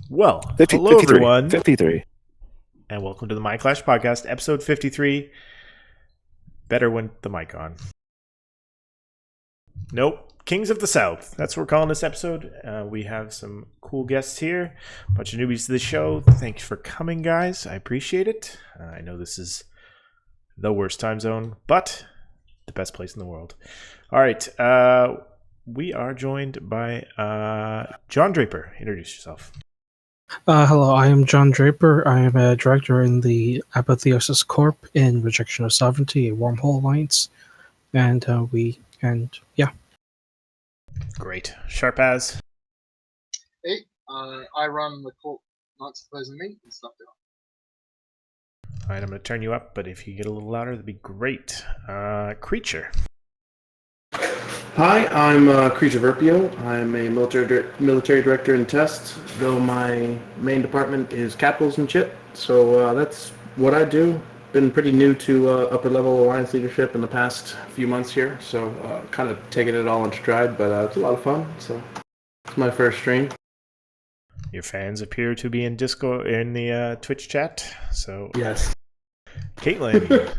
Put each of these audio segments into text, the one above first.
Well, 50, hello 53. everyone, 53. and welcome to the Mind Clash Podcast, episode 53. Better when the mic on. Nope, Kings of the South. That's what we're calling this episode. We have some cool guests here, a bunch of newbies to the show. Thanks for coming, guys. I appreciate it. I know this is the worst time zone, but the best place in the world. All right, we are joined by Jon Draper. Introduce yourself. Hello, I am Jon Draper. I am a director in the Apotheosis Corp in Rejection of Sovereignty, a Wormhole Alliance, and yeah. Great. Sharp as. Hey, I run the Corp Not Supposing Me and stuff down. All right, I'm going to turn you up, but if you get a little louder, that'd be great. Creecher. Hi, I'm Creecher Verpio. I'm a military director in TEST, though my main department is capitals and chip. So that's what I do. Been pretty new to upper level alliance leadership in the past few months here, so kind of taking it all in stride, but it's a lot of fun. So it's my first stream. Your fans appear to be in Discord in the Twitch chat. So Yes. Catelyn.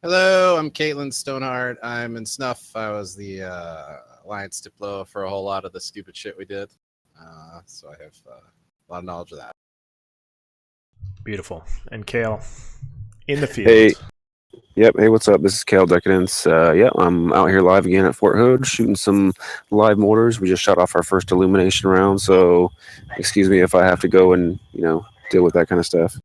Hello, I'm Catelyn Stoneheart. I'm in SNUFF. I was the Alliance Diplo for a whole lot of the stupid shit we did. So I have a lot of knowledge of that. Beautiful. And Kael in the field. Hey. Yep. Hey, what's up? This is Kael Decadence. I'm out here live again at Fort Hood shooting some live mortars. We just shot off our first illumination round, so excuse me if I have to go and, deal with that kind of stuff.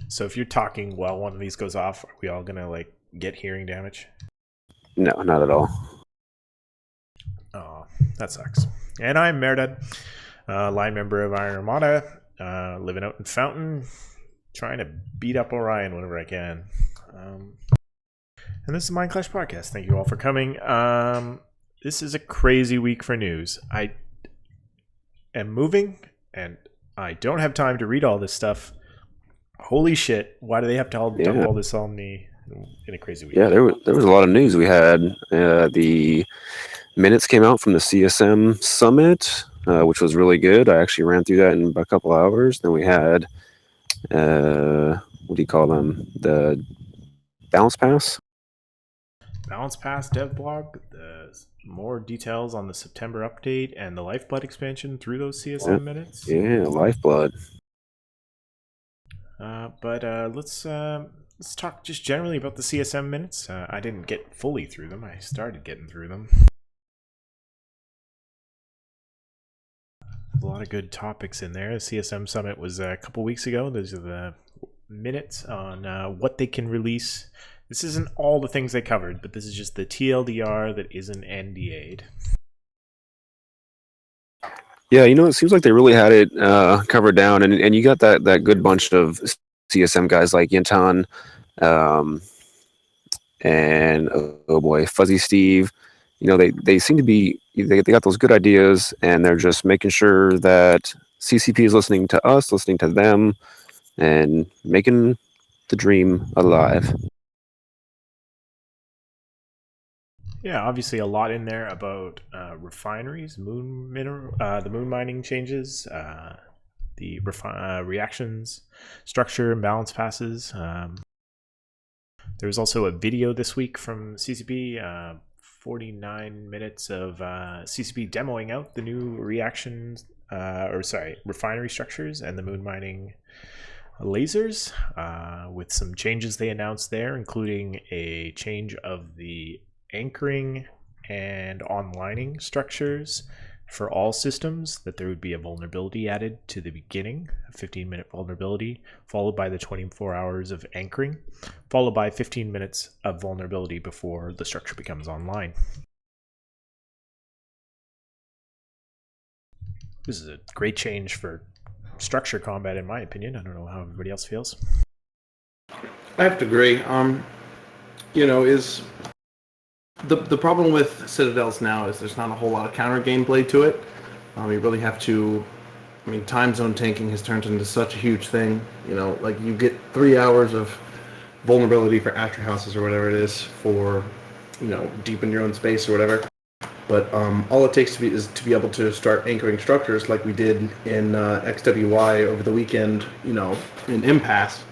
So if you're talking while one of these goes off, are we all going to get hearing damage? No, not at all. Oh, that sucks. And I'm Meredudd, line member of Iron Armada, living out in Fountain, trying to beat up Orion whenever I can. And this is the Mind Clash Podcast. Thank you all for coming. This is a crazy week for news. I am moving, and I don't have time to read all this stuff. Holy shit! Why do they have to dump all this on me in a crazy week? Yeah, there was a lot of news. We had the minutes came out from the CSM summit, which was really good. I actually ran through that in about a couple hours. Then we had what do you call them? The Balance Pass. Balance Pass dev blog. More details on the September update and the Lifeblood expansion through those CSM minutes. Yeah, Lifeblood. But let's talk just generally about the CSM minutes. I didn't get fully through them. I started getting through them. A lot of good topics in there. The CSM summit was a couple weeks ago. Those are the minutes on what they can release. This isn't all the things they covered, but this is just the TLDR that isn't NDA'd. Yeah, it seems like they really had it covered down, and you got that good bunch of CSM guys like Yintan, and oh boy, Fuzzy Steve. They seem to be they got those good ideas, and they're just making sure that CCP is listening to us, listening to them, and making the dream alive. Yeah, obviously a lot in there about refineries, the moon mining changes, the reactions structure and balance passes. There was also a video this week from CCP, 49 minutes of CCP demoing out the new refinery structures and the moon mining lasers, with some changes they announced there, including a change of the anchoring and onlining structures for all systems, that there would be a vulnerability added to the beginning, a 15-minute vulnerability, followed by the 24 hours of anchoring, followed by 15 minutes of vulnerability before the structure becomes online. This is a great change for structure combat, in my opinion. I don't know how everybody else feels. I have to agree. Is the problem with Citadels now is there's not a whole lot of counter gameplay to it. You really have to. Time zone tanking has turned into such a huge thing. You get 3 hours of vulnerability for after houses or whatever it is for, deep in your own space or whatever. But all it takes is to be able to start anchoring structures like we did in XWY over the weekend, in Impasse,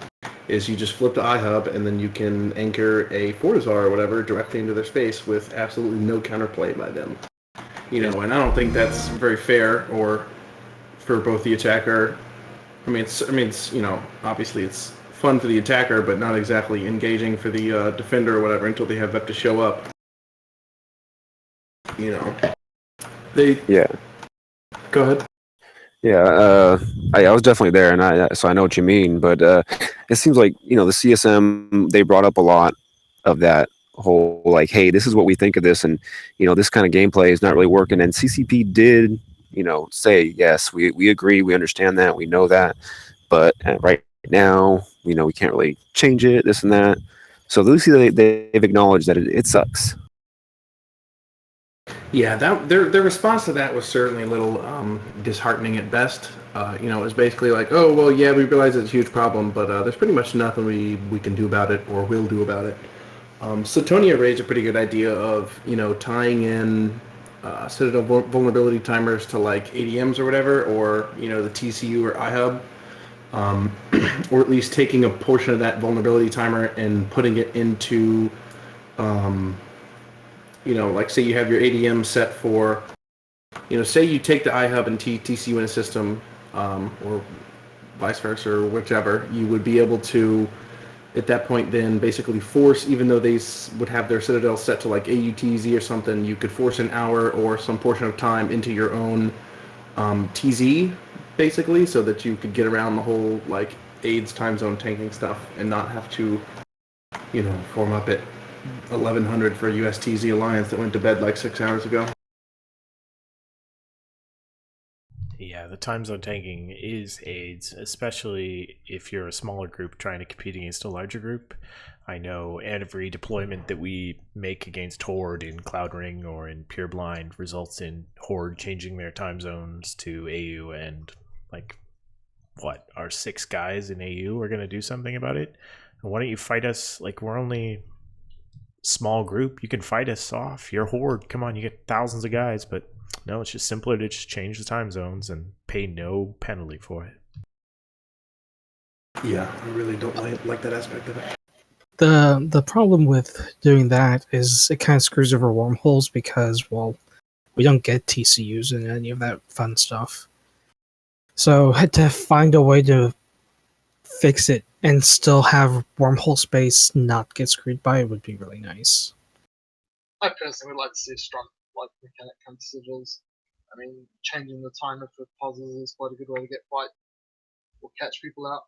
is you just flip to iHub and then you can anchor a Fortizar or whatever directly into their space with absolutely no counterplay by them. And I don't think that's very fair or for both the attacker. It's obviously it's fun for the attacker, but not exactly engaging for the defender or whatever until they have to show up. Yeah. Go ahead. Yeah, I was definitely there, and so I know what you mean. But it seems like the CSM, they brought up a lot of that whole like, hey, this is what we think of this, and this kind of gameplay is not really working. And CCP did say, yes, we agree, we understand that, we know that, but right now we can't really change it, this and that. So at least they've acknowledged that it sucks. Yeah, their response to that was certainly a little disheartening at best. It was basically like, oh, well, yeah, we realize it's a huge problem, but there's pretty much nothing we can do about it or will do about it. Satonia raised a pretty good idea of, tying in Citadel vulnerability timers to like ADMs or whatever, or, the TCU or iHub, or at least taking a portion of that vulnerability timer and putting it into... like say you have your ADM set for, say you take the iHub and TCU in a system, or vice versa, or whichever, you would be able to, at that point, then basically force, even though they would have their Citadel set to like AUTZ or something, you could force an hour or some portion of time into your own TZ, basically, so that you could get around the whole like AIDS time zone tanking stuff and not have to, form up at 1100 for USTZ Alliance that went to bed like 6 hours ago. Yeah, the time zone tanking is AIDS, especially if you're a smaller group trying to compete against a larger group. I know every deployment that we make against Horde in Cloud Ring or in Pure Blind results in Horde changing their time zones to AU, and our 6 guys in AU are going to do something about it. And why don't you fight us? We're only small group, you can fight us off. You're Horde, come on, you get thousands of guys. But no, it's just simpler to just change the time zones and pay no penalty for it. Yeah, I really don't like that aspect of it. The problem with doing that is it kind of screws over wormholes because, well, we don't get TCUs and any of that fun stuff. So to find a way to fix it and still have wormhole space not get screwed by it would be really nice. I personally would like to see a strong mechanic come to sigils. Changing the timer for pauses is quite a good way to get fight or catch people out.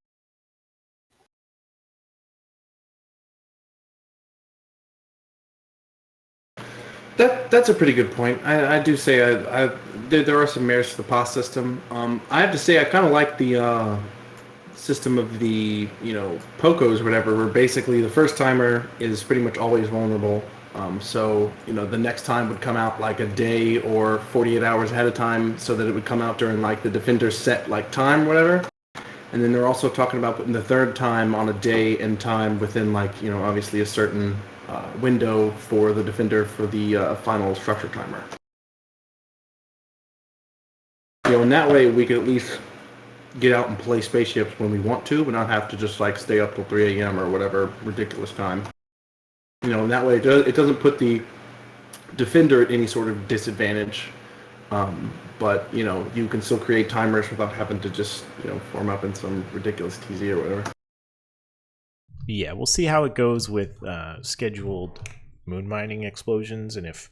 That's a pretty good point. I do say there are some merits to the POS system. I have to say I kind of like the system of the POCOs or whatever, where basically the first timer is pretty much always vulnerable. So the next time would come out like a day or 48 hours ahead of time, so that it would come out during like the defender's set time or whatever. And then they're also talking about putting the third time on a day and time within obviously a certain window for the defender for the final structure timer. In that way we could at least get out and play spaceships when we want to, but not have to just stay up till 3 a.m. or whatever ridiculous time. In that way it doesn't put the defender at any sort of disadvantage, but you can still create timers without having to just form up in some ridiculous TZ or whatever. Yeah, we'll see how it goes with scheduled moon mining explosions, and if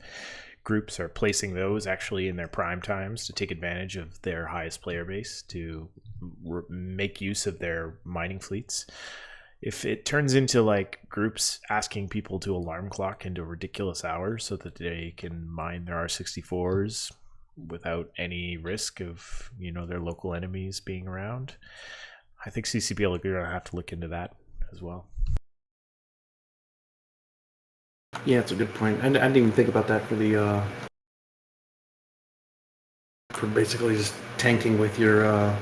groups are placing those actually in their prime times to take advantage of their highest player base to make use of their mining fleets. If it turns into groups asking people to alarm clock into ridiculous hours so that they can mine their R64s without any risk of their local enemies being around, I think CCP are going to have to look into that as well. Yeah, it's a good point. I didn't even think about that for the for basically just tanking with your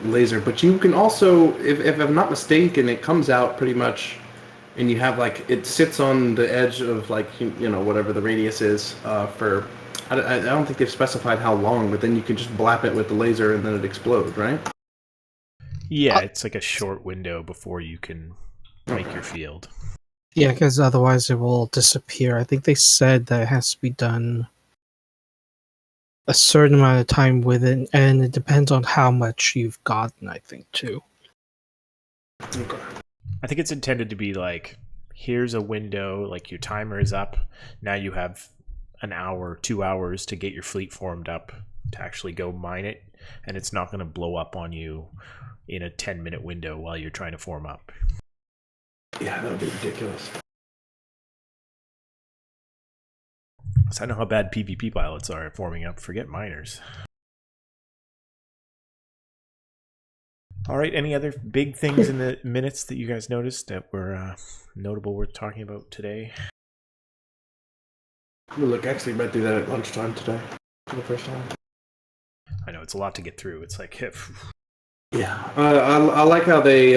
laser. But you can also, if I'm not mistaken, it comes out pretty much, and you have it sits on the edge of whatever the radius is for I don't think they've specified how long, but then you can just blap it with the laser and then it explodes, right? Yeah, it's like a short window before you can make your field. Yeah, because otherwise it will disappear. I think they said that it has to be done a certain amount of time within, and it depends on how much you've gotten, I think, too. Okay. I think it's intended to be like, here's a window, like your timer is up. Now you have an hour, 2 hours to get your fleet formed up to actually go mine it. And it's not going to blow up on you in a 10-minute window while you're trying to form up. Yeah, that would be ridiculous. So I know how bad PvP pilots are at forming up. Forget miners. All right, any other big things in the minutes that you guys noticed that were notable worth talking about today? Look, I actually read through that at lunchtime today for the first time. I know it's a lot to get through. It's like, Yeah, I like how they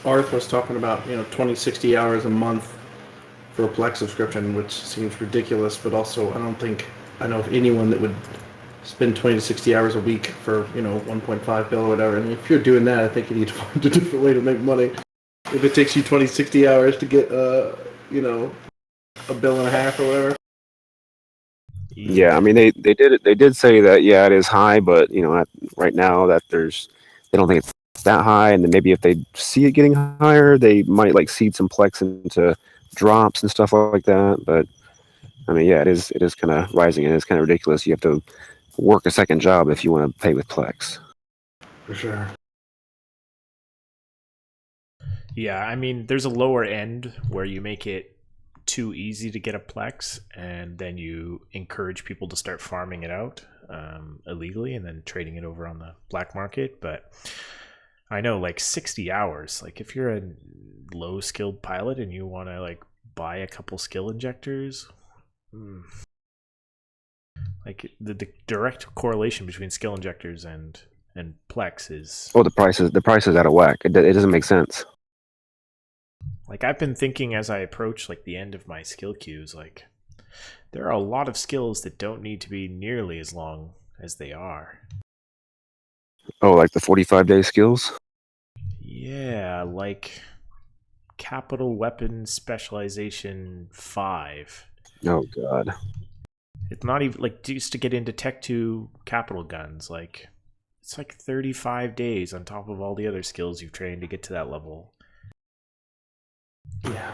Arth was talking about 20, 60 hours a month for a Plex subscription, which seems ridiculous, but also I know of anyone that would spend 20 to 60 hours a week for 1.5 bill or whatever. And if you're doing that, I think you need to find a different way to make money. If it takes you 20, 60 hours to get a bill and a half or whatever. Yeah, I mean they did say that it is high, but right now that they don't think it's that high, and then maybe if they see it getting higher, they might like seed some Plex into drops and stuff like that. But I mean, it is kind of rising, and it's kind of ridiculous. You have to work a second job if you want to pay with Plex. For sure. Yeah, I mean, there's a lower end where you make it too easy to get a Plex, and then you encourage people to start farming it out illegally and then trading it over on the black market. But I know, like 60 hours, like if you're a low skilled pilot and you want to like buy a couple skill injectors, like the direct correlation between skill injectors and Plex is the price is out of whack. It doesn't make sense. like, I've been thinking as I approach like the end of my skill queues, like there are a lot of skills that don't need to be nearly as long as they are. Oh, like the 45-day skills? Yeah, like Capital Weapon Specialization 5. Oh god. It's not even like just to get into Tech 2 capital guns, like it's like 35 days on top of all the other skills you've trained to get to that level. Yeah.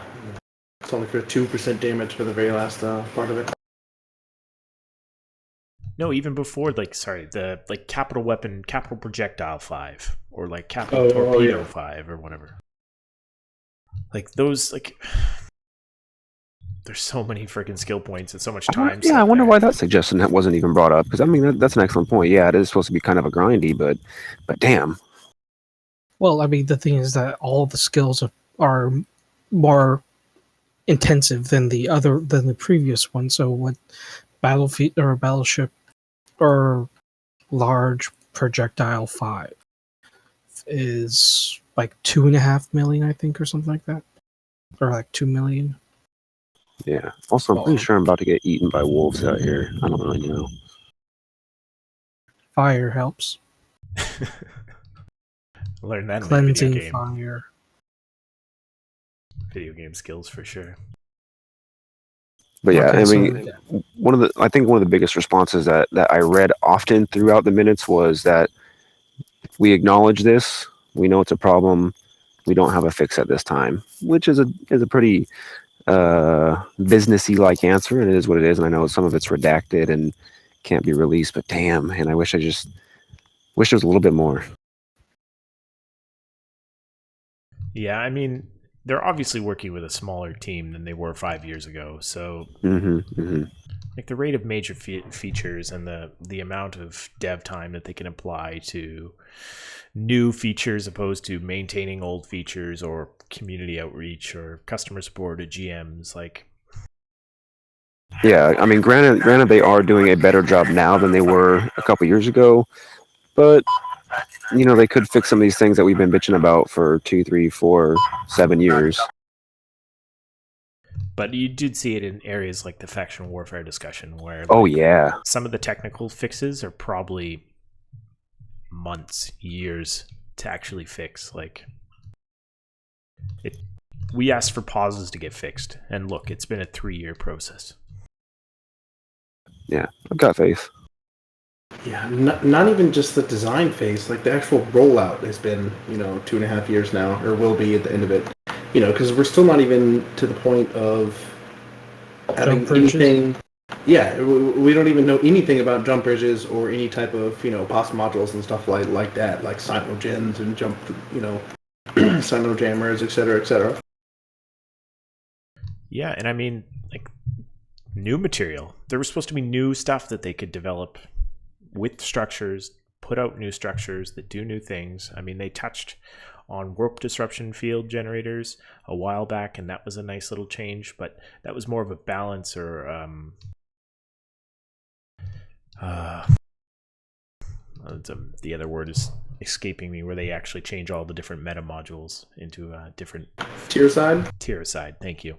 It's only for 2% damage for the very last part of it. No, even before, like, sorry, the like capital weapon, capital projectile 5, or like capital torpedo 5, or whatever. Like those, like, there's so many freaking skill points and so much time. I wonder why that suggestion that wasn't even brought up. Because I mean, that's an excellent point. Yeah, it is supposed to be kind of a grindy, but damn. Well, I mean, the thing is that all the skills are more intensive than the previous one. So what battlefield or battleship or large projectile 5 is like 2.5 million, I think, or something like that, or like 2 million. Yeah. Also, I'm pretty sure I'm about to get eaten by wolves out here. I don't really know. Fire helps. Learn that in Cleansing the video game. fire. Video game skills for sure. But yeah, Okay, I mean, I think one of the biggest responses that I read often throughout the minutes was that we acknowledge this, we know it's a problem, we don't have a fix at this time, which is a pretty businessy like answer, and it is what it is. And I know some of it's redacted and can't be released, but damn, man, I wish there was a little bit more. Yeah, I mean, they're obviously working with a smaller team than they were 5 years ago. So, like the rate of major features and the amount of dev time that they can apply to new features opposed to maintaining old features or community outreach or customer support or GMs, like. Yeah, I mean, granted, they are doing a better job now than they were a couple years ago, but they could fix some of these things that we've been bitching about for 2, 3, 4, 7 years. But you did see it in areas like the faction warfare discussion, where Oh yeah, some of the technical fixes are probably months, years to actually fix. Like, we asked for pauses to get fixed, and look, it's been a 3-year process. yeah. I've got faith. Yeah, not even just the design phase. Like the actual rollout has been, 2.5 years now, or will be at the end of it. Because we're still not even to the point of having anything. Yeah, we don't even know anything about jump bridges or any type of, POS modules and stuff like that, like cyanogens and jump, cyano jammers, etc., etc. Yeah, and I mean, like, new material. There was supposed to be new stuff that they could develop with structures, put out new structures that do new things. I mean, they touched on warp disruption field generators a while back, and that was a nice little change, but that was more of a balance, or the other word is escaping me, where they actually change all the different meta modules into different Tier side. Thank you.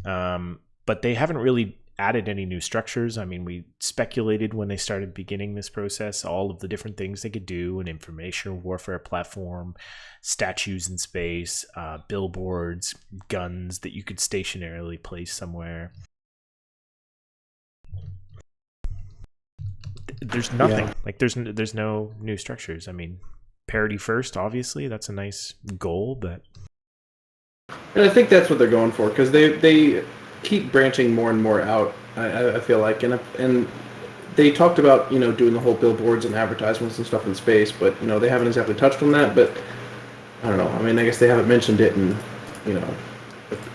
But they haven't really added any new structures. I mean, we speculated when they started beginning this process all of the different things they could do: an information warfare platform, statues in space, billboards, guns that you could stationarily place somewhere. There's nothing. Like, there's no new structures. I mean, parity first, obviously, that's a nice goal, but And I think that's what they're going for, because they keep branching more and more out. I feel like, and they talked about doing the whole billboards and advertisements and stuff in space, but they haven't exactly touched on that. But I don't know. I mean, I guess they haven't mentioned it in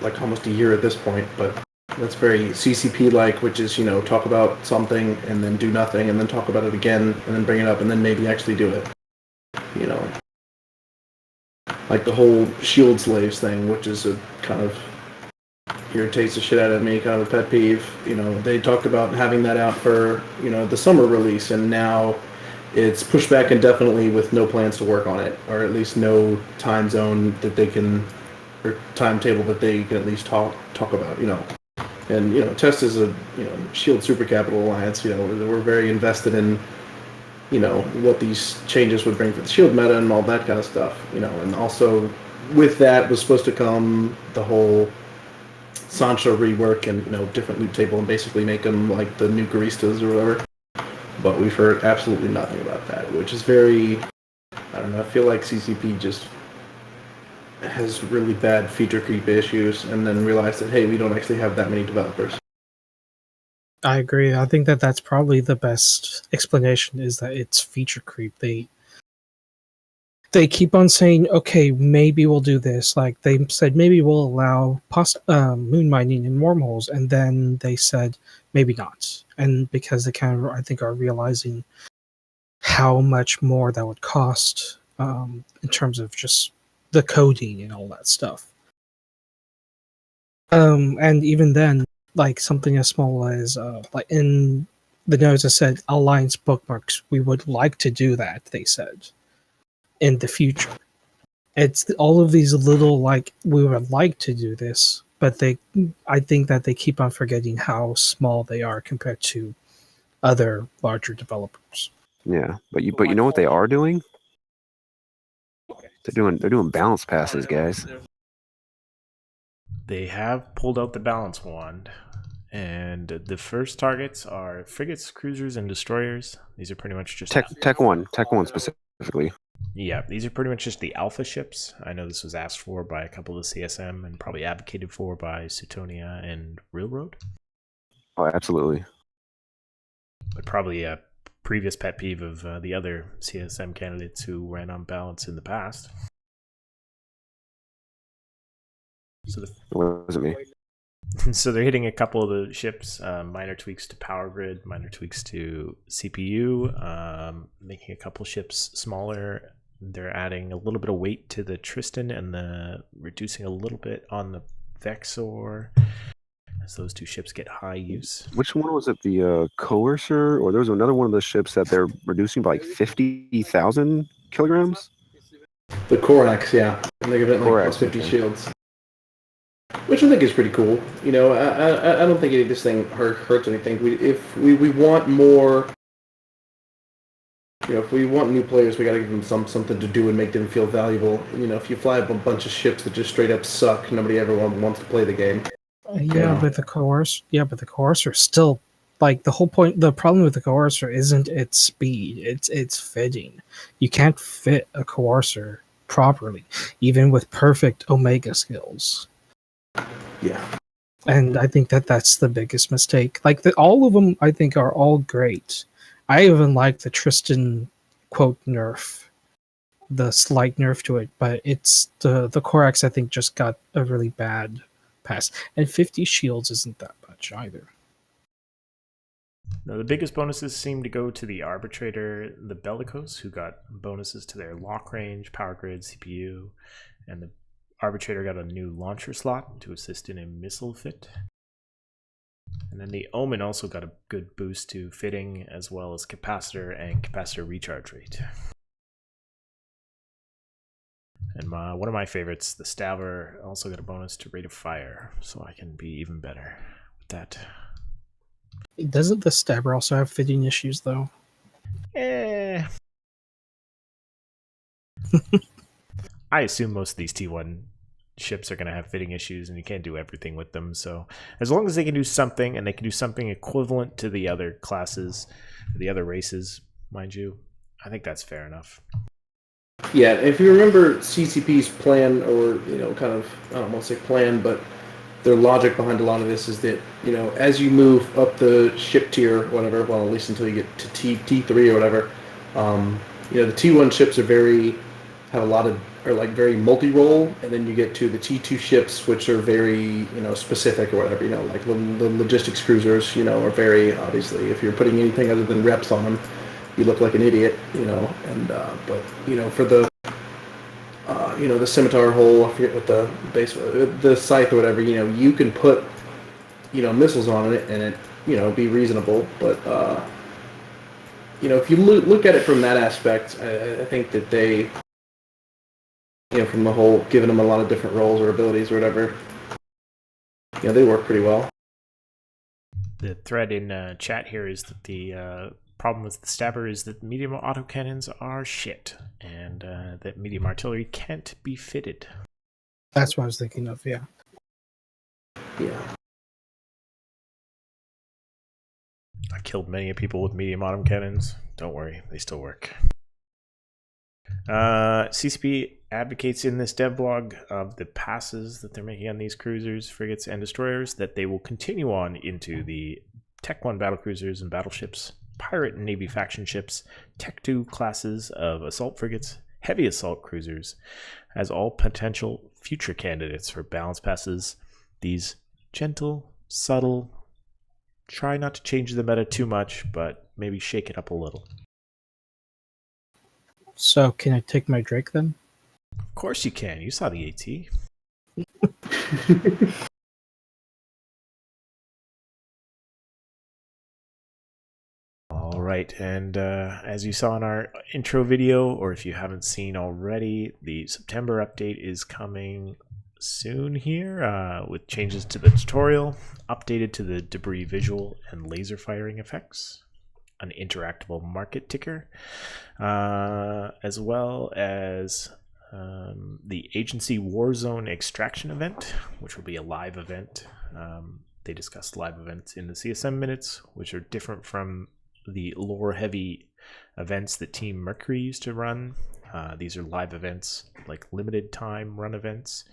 like almost a year at this point. But that's very CCP-like, which is talk about something and then do nothing, and then talk about it again and then bring it up and then maybe actually do it. Like the whole shield slaves thing, which is a kind of irritates the shit out of me, kind of a pet peeve. They talked about having that out for, the summer release, and now it's pushed back indefinitely with no plans to work on it, or at least no time zone that they can, or timetable that they can at least talk about, And, TEST is a, Shield Super Capital Alliance, we're very invested in, what these changes would bring for the Shield meta and all that kind of stuff, and also with that was supposed to come the whole Sancho rework and, different loot table and basically make them like the new Garistas or whatever. But we've heard absolutely nothing about that, which is very, I don't know, I feel like CCP just has really bad feature creep issues and then realized that, hey, we don't actually have that many developers. I agree. I think that's probably the best explanation, is that it's feature creep. They keep on saying, okay, maybe we'll do this. Like, they said, maybe we'll allow moon mining in wormholes, and then they said, maybe not. And because they kind of, I think, are realizing how much more that would cost in terms of just the coding and all that stuff. And even then, like, something as small as like in the notes that said Alliance bookmarks, we would like to do that, they said, in the future. It's all of these little, like, we would like to do this, but I think that they keep on forgetting how small they are compared to other larger developers. Yeah, but you know what they are doing? They're doing balance passes, guys. they have pulled out the balance wand, and the first targets are frigates, cruisers, and destroyers. These are pretty much just Tech one specifically. Yeah, these are pretty much just the alpha ships. I know this was asked for by a couple of the CSM and probably advocated for by Sutonia and Railroad. Oh, absolutely. But probably a previous pet peeve of the other CSM candidates who ran on balance in the past. So It wasn't me. So they're hitting a couple of the ships, minor tweaks to power grid, minor tweaks to CPU, making a couple ships smaller. They're adding a little bit of weight to the Tristan and reducing a little bit on the Vexor as those two ships get high use. Which one was it? The Coercer, or there was another one of the ships that they're reducing by like 50,000 kilograms? The Corax, yeah. And they give it like Corax, plus 50 okay. shields. which I think is pretty cool. You know, I don't think any of this thing hurts anything. If we want more, you know, if we want new players, we got to give them something to do and make them feel valuable. You know, if you fly up a bunch of ships that just straight up suck, nobody ever wants to play the game. But the coercer still, like, the whole point. The problem with the coercer isn't its speed; it's fitting. You can't fit a coercer properly, even with perfect Omega skills. Yeah. And I think that's the biggest mistake. Like, all of them, I think, are all great. I even like the Tristan quote nerf, the slight nerf to it, but it's the Corax, I think, just got a really bad pass. And 50 shields isn't that much either. Now, the biggest bonuses seem to go to the Arbitrator, the Bellicose, who got bonuses to their lock range, power grid, CPU, and the Arbitrator got a new launcher slot to assist in a missile fit. And then the Omen also got a good boost to fitting, as well as capacitor and capacitor recharge rate. And one of my favorites, the Stabber, also got a bonus to rate of fire, so I can be even better with that. Doesn't the Stabber also have fitting issues, though? I assume most of these T1 ships are going to have fitting issues, and you can't do everything with them. So as long as they can do something, and they can do something equivalent to the other classes, the other races, mind you, I think that's fair enough. Yeah, if you remember CCP's plan, or, you know, kind of, I don't want to say plan, but their logic behind a lot of this is that, you know, as you move up the ship tier, or whatever, well, at least until you get to T3 or whatever, you know, the T1 ships are very multi-role, and then you get to the T2 ships, which are very, you know, specific or whatever, you know, like the logistics cruisers, you know, are very, obviously, if you're putting anything other than reps on them, you look like an idiot, you know, and, but, you know, for the, you know, the scimitar hull, I forget what the base, the scythe or whatever, you know, you can put, you know, missiles on it and it, you know, be reasonable, but, you know, if you look at it from that aspect, I think that they, you know, from the whole, giving them a lot of different roles or abilities or whatever, you know, they work pretty well. The thread in chat here is that the problem with the Stabber is that medium autocannons are shit, and that medium artillery can't be fitted. That's what I was thinking of, yeah. Yeah. I killed many people with medium autocannons. Don't worry, they still work. CCP advocates in this devlog of the passes that they're making on these cruisers, frigates, and destroyers, that they will continue on into the Tech 1 battlecruisers and battleships, pirate and navy faction ships, Tech 2 classes of assault frigates, heavy assault cruisers, as all potential future candidates for balance passes. These gentle, subtle, try not to change the meta too much, but maybe shake it up a little. So, can I take my Drake then? Of course you can. You saw the AT. All right, and as you saw in our intro video, or if you haven't seen already, the September update is coming soon here with changes to the tutorial, updated to the debris visual and laser firing effects, an interactable market ticker, as well as the Agency Warzone Extraction event, which will be a live event. They discussed live events in the CSM minutes, which are different from the lore-heavy events that Team Mercury used to run. These are live events, like limited time run events.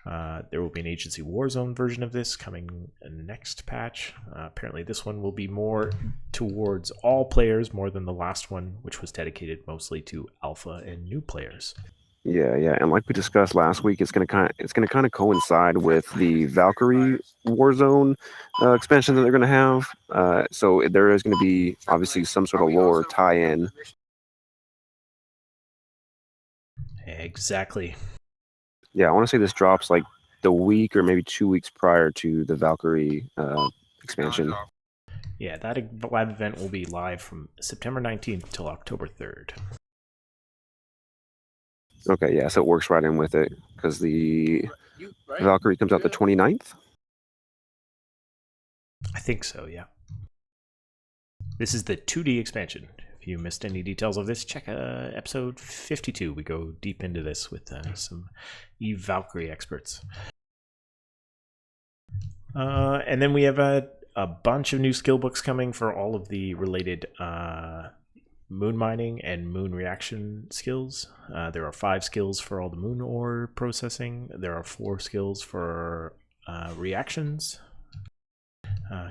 There will be an Agency Warzone version of this coming in the next patch. Apparently this one will be more towards all players, more than the last one, which was dedicated mostly to alpha and new players. Yeah, and like we discussed last week, it's gonna kind of coincide with the Valkyrie Warzone expansion that they're gonna have. So there is gonna be obviously some sort of lore tie-in. Exactly. Yeah, I want to say this drops like the week or maybe 2 weeks prior to the Valkyrie expansion. Yeah, that live event will be live from September 19th till October 3rd. Okay, yeah, so it works right in with it because the Right? Valkyrie comes out the 29th. I think so, yeah. This is the 2D expansion. If you missed any details of this, check episode 52. We go deep into this with some Eve Valkyrie experts. And then we have a bunch of new skill books coming for all of the related moon mining and moon reaction skills. There are 5 skills for all the moon ore processing. There are 4 skills for reactions.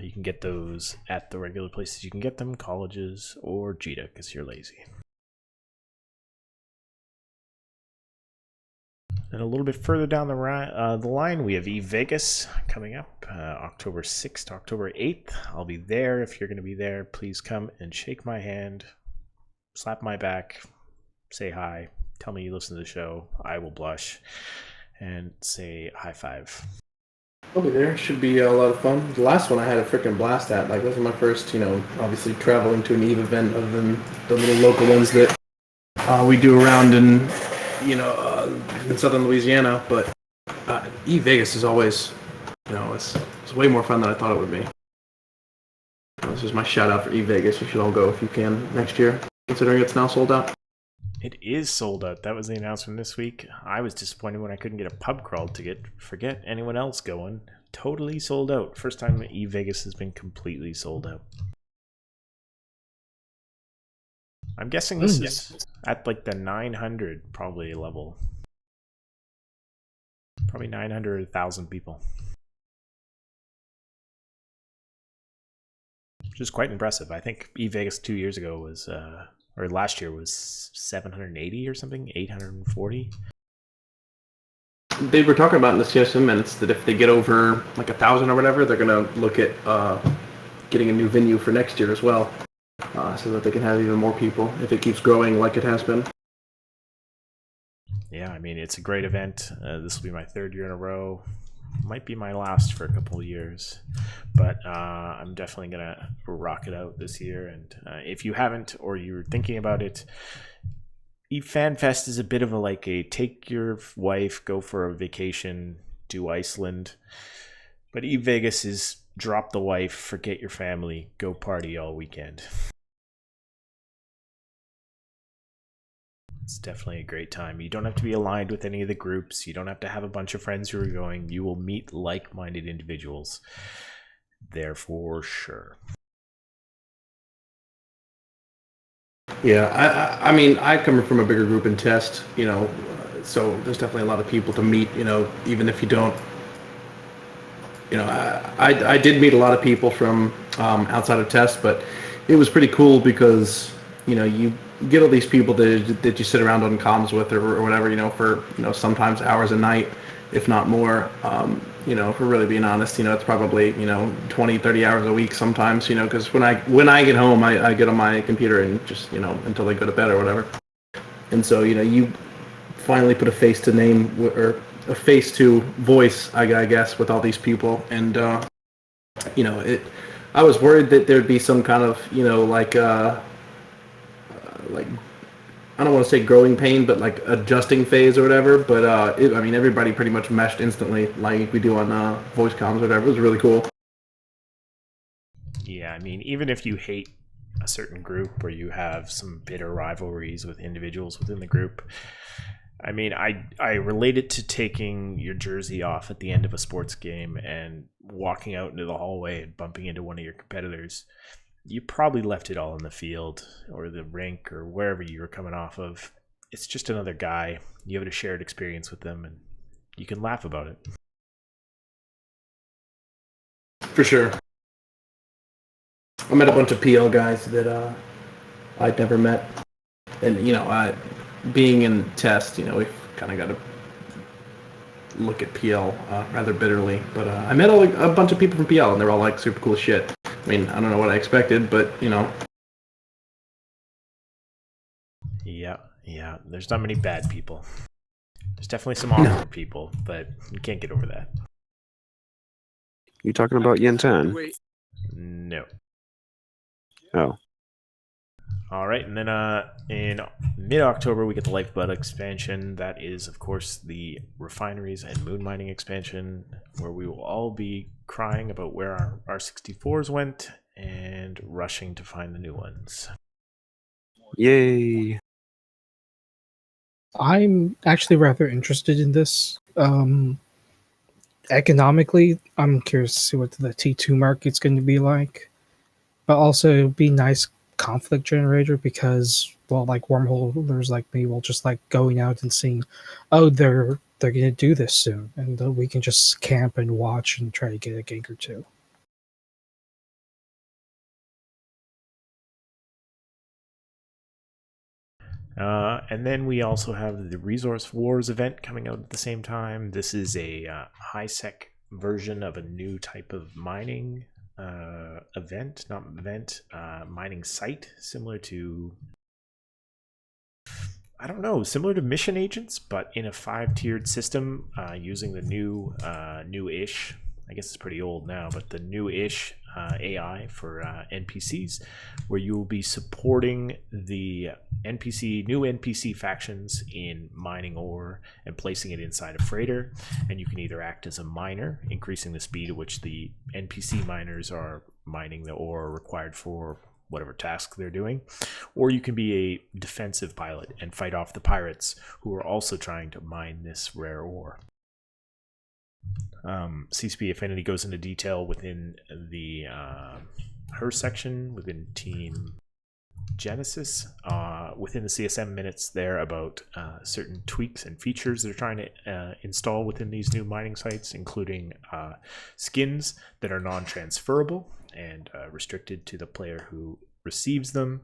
You can get those at the regular places you can get them, colleges or JITA, because you're lazy. And a little bit further down the line, we have Eve Vegas coming up October 6th to October 8th. I'll be there. If you're going to be there, please come and shake my hand, slap my back, say hi, tell me you listen to the show. I will blush and say high five. I'll be there. Should be a lot of fun. The last one I had a freaking blast at. Like, this was my first, obviously traveling to an Eve event other than the little local ones that we do around in southern Louisiana. But Eve Vegas is always, it's way more fun than I thought it would be. This is my shout out for Eve Vegas. You should all go if you can next year, considering it's now sold out. It is sold out. That was the announcement this week. I was disappointed when I couldn't get a pub crawl ticket. Forget anyone else going. Totally sold out. First time Eve Vegas has been completely sold out. I'm guessing this is at like the 900 probably level. Probably 900 1,000 people. Which is quite impressive. I think Eve Vegas 2 years ago was... or last year was 780 or something, 840. They were talking about in the CSM minutes that if they get over like 1,000 or whatever, they're going to look at getting a new venue for next year as well, so that they can have even more people if it keeps growing like it has been. Yeah, I mean, it's a great event. This will be my 3rd year in a row. Might be my last for a couple of years, but I'm definitely gonna rock it out this year. And if you haven't, or you're thinking about it, Eve Fan Fest is a bit of a take your wife, go for a vacation, do Iceland. But Eve Vegas is drop the wife, forget your family, go party all weekend. It's definitely a great time. You don't have to be aligned with any of the groups. You don't have to have a bunch of friends who are going. You will meet like-minded individuals there for sure. Yeah, I mean, I come from a bigger group in Test, so there's definitely a lot of people to meet, even if you don't. I did meet a lot of people from outside of Test, but it was pretty cool because, you get all these people that you sit around on comms with or whatever, for, sometimes hours a night, if not more. If we're really being honest, it's probably, 20, 30 hours a week sometimes, because when I get home, I get on my computer and just, until they go to bed or whatever. And so, you finally put a face to name or a face to voice, I guess, with all these people. And, I was worried that there'd be some kind of, I don't want to say growing pain, but like adjusting phase or whatever. But everybody pretty much meshed instantly, like we do on voice comms or whatever. It was really cool. Yeah, I mean, even if you hate a certain group or you have some bitter rivalries with individuals within the group, I mean, I relate it to taking your jersey off at the end of a sports game and walking out into the hallway and bumping into one of your competitors. You probably left it all in the field or the rink or wherever you were coming off of. It's just another guy. You have a shared experience with them and you can laugh about it. For sure. I met a bunch of PL guys that I'd never met. And, being in Test, we've kind of got to look at PL rather bitterly. But I met a bunch of people from PL and they're all like super cool shit. I mean, I don't know what I expected, but, Yeah. There's not many bad people. There's definitely some awkward people, but you can't get over that. You talking about Yen 10? No. Oh. All right, and then in mid-October we get the Lifeblood expansion. That is, of course, the refineries and moon mining expansion, where we will all be crying about where our R64s went and rushing to find the new ones. Yay! I'm actually rather interested in this. Economically, I'm curious to see what the T2 market's going to be like, but also it'd be nice conflict generator because, well, like wormholers like me will just like going out and seeing, oh, they're going to do this soon, and we can just camp and watch and try to get a gig or two. And then we also have the Resource Wars event coming out at the same time. This is a high-sec version of a new type of mining mining site, similar to, I don't know, similar to Mission Agents, but in a 5-tiered system using the new-ish, I guess it's pretty old now, but the new-ish AI for NPCs, where you will be supporting the new NPC factions in mining ore and placing it inside a freighter. And you can either act as a miner, increasing the speed at which the NPC miners are mining the ore required for whatever task they're doing, or you can be a defensive pilot and fight off the pirates who are also trying to mine this rare ore. CCP Affinity goes into detail within the her section within Team Genesis, within the CSM minutes there, about certain tweaks and features they're trying to install within these new mining sites, including skins that are non-transferable and restricted to the player who receives them,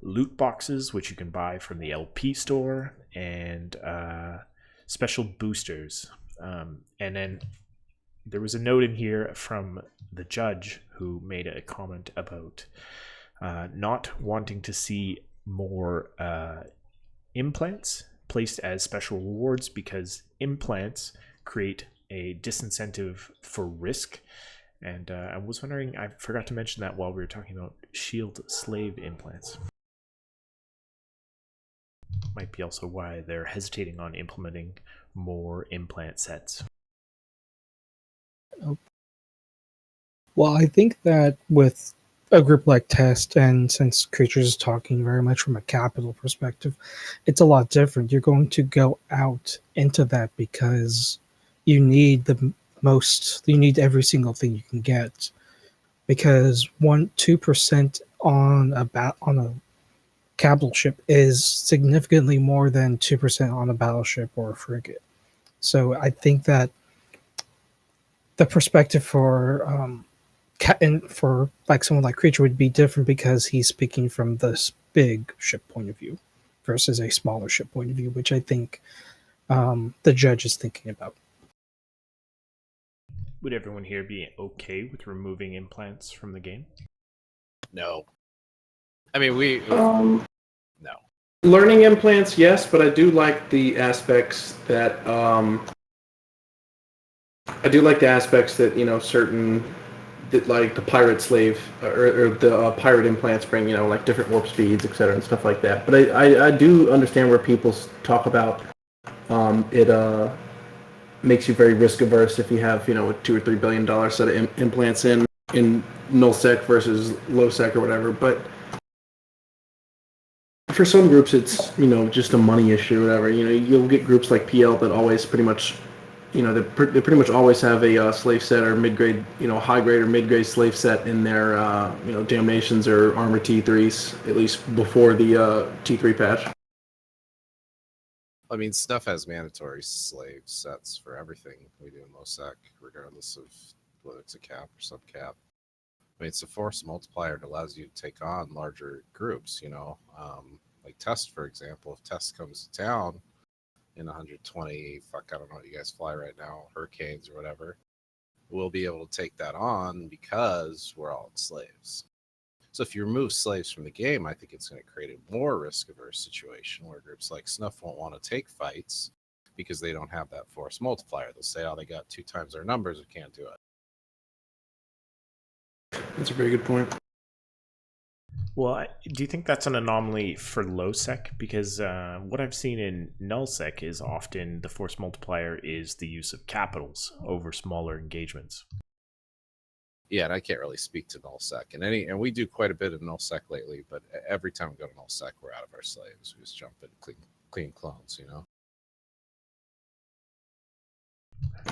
loot boxes which you can buy from the LP store, and special boosters. And then there was a note in here from the judge who made a comment about not wanting to see more implants placed as special rewards because implants create a disincentive for risk. And I was wondering, I forgot to mention that while we were talking about shield slave implants. Might be also why they're hesitating on implementing more implant sets. Well, I think that with a group like Test, and since Creatures is talking very much from a capital perspective, it's a lot different. You're going to go out into that because you need you need every single thing you can get. Because 2% on a capital ship is significantly more than 2% on a battleship or a frigate. So I think that the perspective for for like someone like Creecher would be different because he's speaking from this big ship point of view versus a smaller ship point of view, which I think the judge is thinking about. Would everyone here be okay with removing implants from the game? No. I mean, No. Learning implants, yes, but I do like the aspects that certain that like the pirate slave or the pirate implants bring, like different warp speeds, etc. and stuff like that. But I do understand where people talk about it makes you very risk averse if you have a $2 or $3 billion set of implants in null sec versus low sec or whatever. But for some groups, it's just a money issue or whatever. You'll get groups like PL that always pretty much they pretty much always have a slave set or mid-grade, high grade or mid-grade slave set in their damnations or armor T3s, at least before the T3 patch. I mean, SNUFF has mandatory slave sets for everything we do in LoSec, regardless of whether it's a cap or subcap. I mean, it's a force multiplier that allows you to take on larger groups, like TEST, for example. If TEST comes to town in 120, I don't know what you guys fly right now, hurricanes or whatever, we'll be able to take that on because we're all slaves. So if you remove slaves from the game, I think it's going to create a more risk-averse situation where groups like SNUFF won't want to take fights because they don't have that force multiplier. They'll say, oh, they got 2 times their numbers, we can't do it. That's a very good point. Well, do you think that's an anomaly for low sec? Because what I've seen in null sec is often the force multiplier is the use of capitals over smaller engagements. Yeah, and I can't really speak to nullsec, and we do quite a bit of nullsec lately. But every time we go to nullsec, we're out of our slaves. We just jump in clean clones,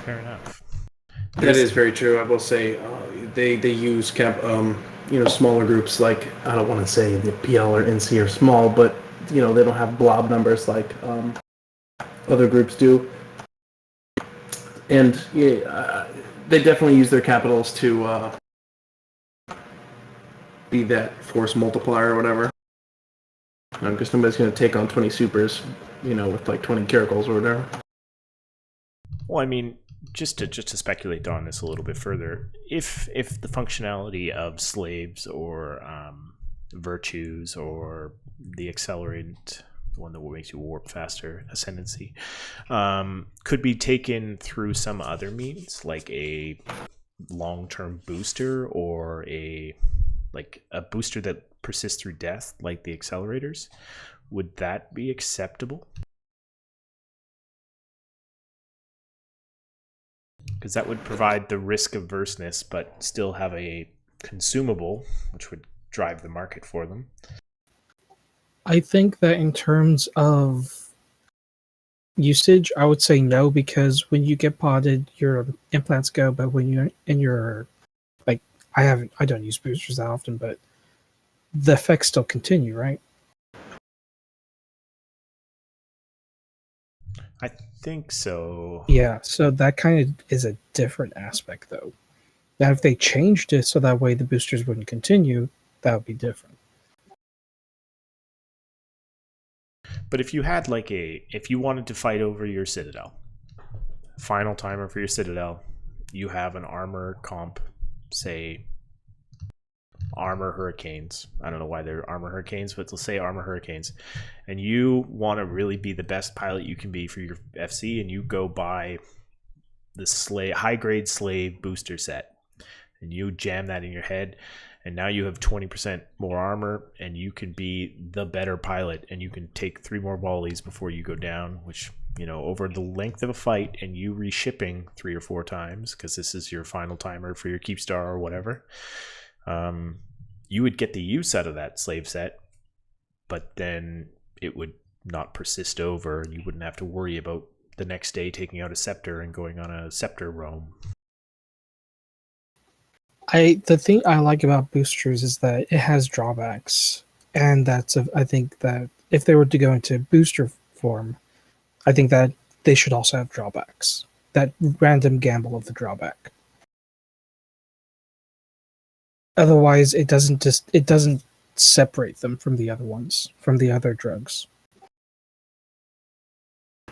Fair enough. That is very true. I will say they use smaller groups like, I don't want to say the PL or NC are small, but they don't have blob numbers like other groups do, and they definitely use their capitals to be that force multiplier or whatever. Because somebody's going to take on 20 supers, with like 20 caracals or whatever. Well, I mean, just to speculate on this a little bit further, if the functionality of slaves or virtues or the accelerant, the one that will make you warp faster, ascendancy, could be taken through some other means, like a long-term booster or a booster that persists through death, like the accelerators, would that be acceptable? Because that would provide the risk averseness, but still have a consumable, which would drive the market for them. I think that in terms of usage, I would say no, because when you get potted, your implants go, but when you're in your, like, I don't use boosters that often, but the effects still continue, right? I think so. Yeah, so that kind of is a different aspect, though. Now, if they changed it so that way the boosters wouldn't continue, that would be different. But if you had if you wanted to fight over your Citadel, final timer for your Citadel, you have an armor comp, say Armor Hurricanes. I don't know why they're Armor Hurricanes, but let's say Armor Hurricanes. And you want to really be the best pilot you can be for your FC, and you go buy the high-grade slave booster set, and you jam that in your head, and now you have 20% more armor, and you can be the better pilot, and you can take 3 more volleys before you go down, which, over the length of a fight, and you reshipping 3 or 4 times, because this is your final timer for your Keepstar or whatever, you would get the use out of that slave set, but then it would not persist over, and you wouldn't have to worry about the next day taking out a scepter and going on a scepter roam. The thing I like about boosters is that it has drawbacks, and I think that if they were to go into booster form, I think that they should also have drawbacks. That random gamble of the drawback. Otherwise, it doesn't separate them from the other ones, from the other drugs.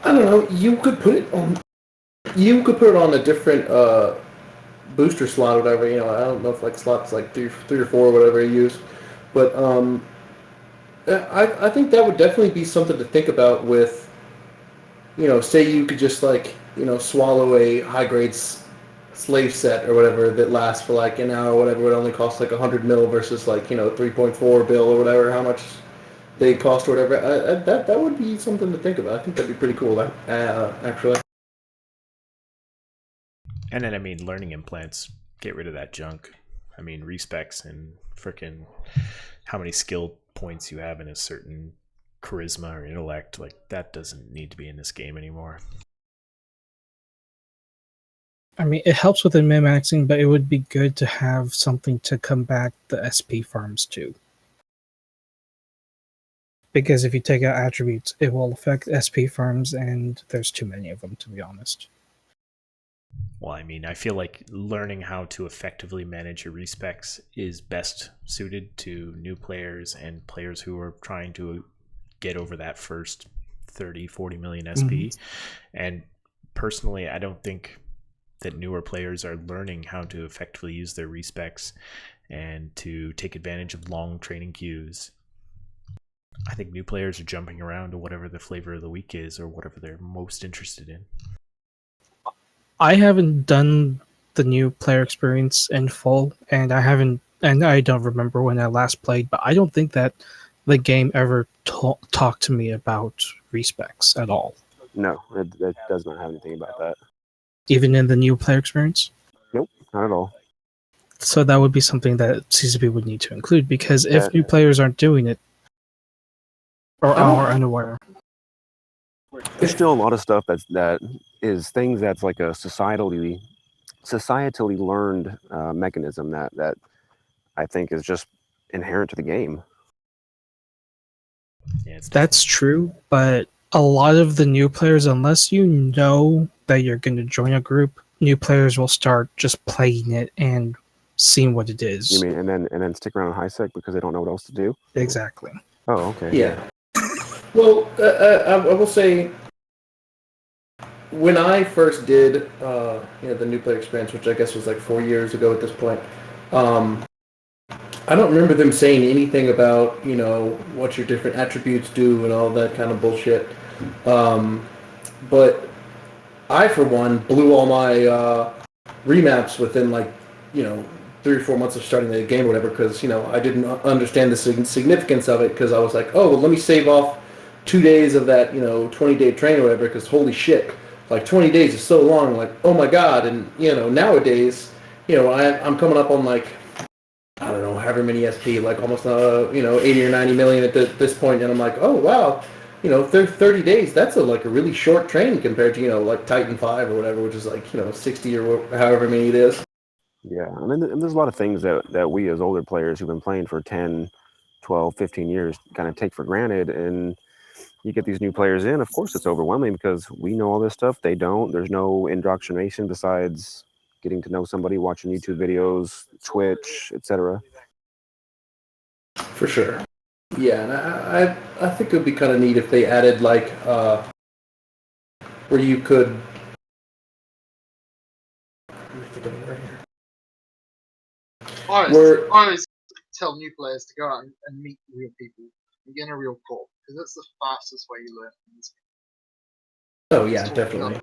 I don't know. You could put it on a different booster slot or whatever. I don't know if slots like three or four or whatever you use, but I think that would definitely be something to think about with. Say you could just swallow a high grade slave set or whatever that lasts for an hour or whatever. It only costs 100 mil versus 3.4 bill or whatever, how much they cost or whatever. That would be something to think about. I think that'd be pretty cool, actually. And then, learning implants, get rid of that junk. Respecs and frickin' how many skill points you have in a certain charisma or intellect, that doesn't need to be in this game anymore. It helps with the min-maxing, but it would be good to have something to combat the SP farms too. Because if you take out attributes, it will affect SP farms, and there's too many of them, to be honest. Well, I feel like learning how to effectively manage your respecs is best suited to new players and players who are trying to get over that first 30, 40 million SP. And personally, I don't think that newer players are learning how to effectively use their respecs and to take advantage of long training queues. I think new players are jumping around to whatever the flavor of the week is or whatever they're most interested in. I haven't done the new player experience in full, and I haven't and I don't remember when I last played, but I don't think that the game ever talked to me about respecs at all, No, it does not have anything about that. even in the new player experience. Nope, not at all. So that would be something that CCP would need to include, because if That- new players aren't doing it or are unaware, There's still a lot of stuff that is things that's like a societally learned mechanism that I think is just inherent to the game. Yeah, it's that's true. But a lot of the new players, unless you know that you're going to join a group, new players will start just playing it and seeing what it is. You mean and then stick around in high sec because they don't know what else to do? Exactly. Oh, okay. Yeah. Well, I will say, when I first did, the new player experience, which I guess was like 4 years ago at this point, I don't remember them saying anything about, what your different attributes do and all that kind of bullshit. But I, for one, blew all my remaps within 3 or 4 months of starting the game or whatever, because, I didn't understand the significance of it, because I was like, oh, well, let me save off 2 days of that, 20-day train or whatever, because holy shit, 20 days is so long, oh my god. And, nowadays, I'm coming up on I don't know, however many SP, almost, 80 or 90 million at this point, and I'm like, oh wow, 30 days, that's a really short train compared to, Titan 5 or whatever, which is 60 or however many it is. Yeah, and there's a lot of things that we as older players who've been playing for 10, 12, 15 years kind of take for granted, and you get these new players in, of course it's overwhelming because we know all this stuff, they don't. There's no indoctrination besides getting to know somebody, watching YouTube videos, Twitch, etc. For sure. Yeah, and I think it would be kind of neat if they added where you could. Let me think of it right here. I always tell new players to go out and meet real people and get in a real call, because that's the fastest way you learn in this game. Oh yeah, definitely.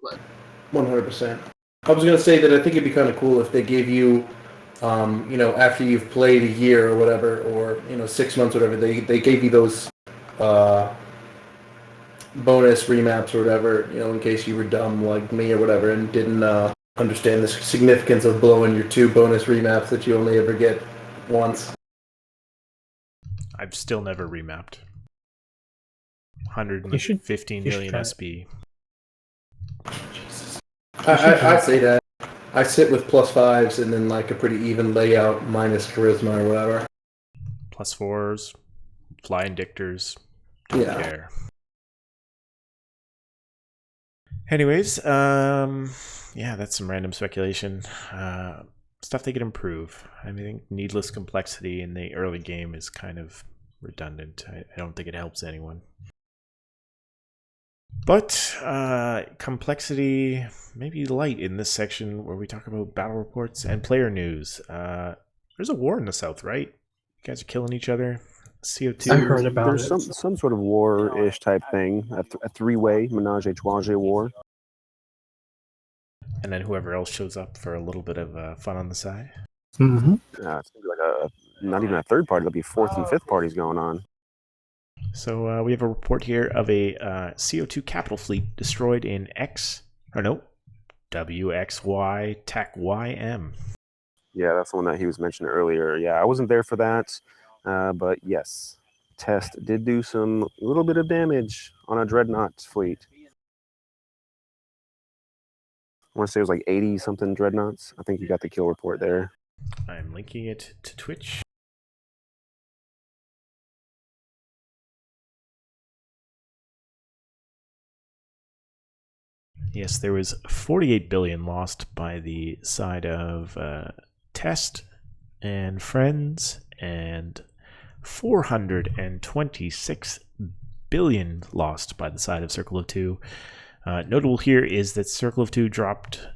100%. I was gonna say that I think it'd be kind of cool if they gave you, after you've played a year or whatever, or 6 months, or whatever, they gave you those bonus remaps or whatever, in case you were dumb like me or whatever and didn't understand the significance of blowing your 2 bonus remaps that you only ever get once. I've still never remapped. 115 million SP. Jesus. I say that. I sit with +5s and then a pretty even layout minus charisma or whatever. +4s, flying dictors. Don't care. Anyways, that's some random speculation. Stuff they could improve. I think needless complexity in the early game is kind of redundant. I don't think it helps anyone. But complexity may be light in this section where we talk about battle reports and player news. There's a war in the south, right? You guys are killing each other. CO2. I heard about There's it. some sort of war-ish type thing, a three-way menage-a-trois war. And then whoever else shows up for a little bit of fun on the side. Mm-hmm. It's gonna be not even a third party. There'll be fourth and fifth parties going on. So we have a report here of a CO2 capital fleet destroyed in WXY TAC YM. Yeah, that's the one that he was mentioning earlier. Yeah, I wasn't there for that, but yes, TEST did do some little bit of damage on a dreadnought fleet. I want to say it was 80 something dreadnoughts. I think you got the kill report there. I'm linking it to Twitch. Yes, there was 48 billion lost by the side of TEST and Friends, and 426 billion lost by the side of Circle of Two. Notable here is that Circle of Two dropped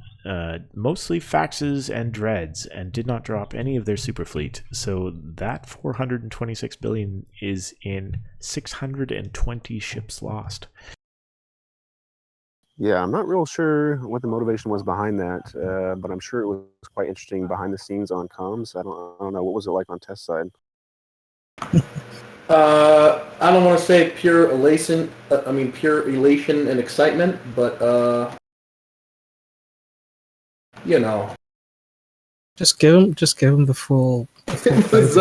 mostly faxes and dreads and did not drop any of their super fleet. So that 426 billion is in 620 ships lost. Yeah, I'm not real sure what the motivation was behind that, but I'm sure it was quite interesting behind the scenes on comms. I don't know. What was it like on test side? I don't want to say pure elation. Pure elation and excitement, but you know, Just give him the full. it was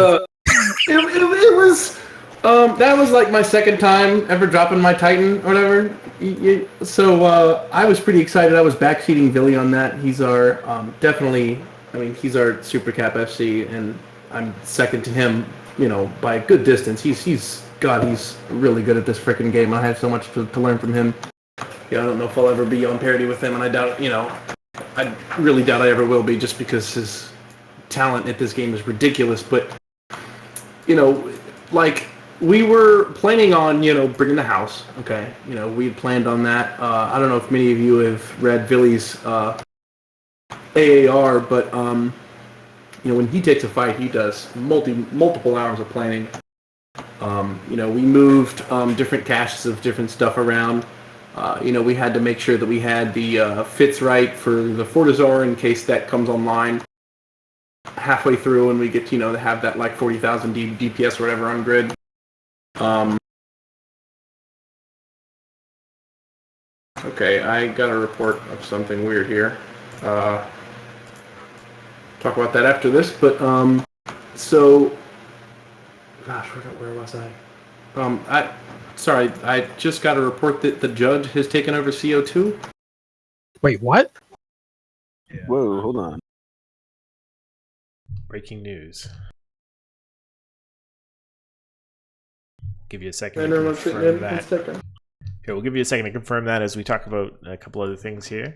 it was that was like my second time ever dropping my Titan or whatever. So I was pretty excited. I was backseating Billy on that. He's our definitely. I mean, he's our Super Cap FC, and I'm second to him. You know, by a good distance. He's really good at this freaking game. I have so much to learn from him. Yeah, I don't know if I'll ever be on parity with him, and I doubt. I really doubt I ever will be, just because his talent at this game is ridiculous. But like, we were planning on bringing the house. Okay, we had planned on that. I don't know if many of you have read Billy's AAR, but when he takes a fight, he does multiple hours of planning. We moved different caches of different stuff around. We had to make sure that we had the fits right for the Fortizar in case that comes online halfway through and we get to have that like 40,000 DPS or whatever on grid. Okay, I got a report of something weird here. Talk about that after this, but so, gosh, where was I? I just got a report that the judge has taken over CO2. Wait, what? Yeah. Whoa, hold on. Breaking news. Give you a second to confirm that. Okay, we'll give you a second to confirm that as we talk about a couple other things here.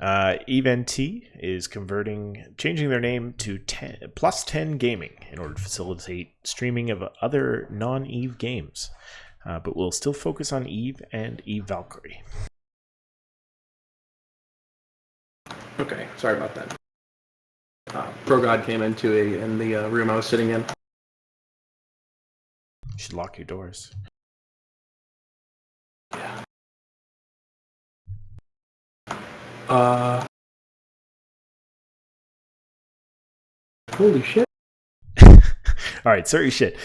EVE-NT is changing their name to Plus 10 Gaming in order to facilitate streaming of other non-EVE games, but we'll still focus on EVE and EVE Valkyrie. Okay, sorry about that. ProGod came in the room I was sitting in. You should lock your doors. Yeah. Holy shit. All right, sorry, shit.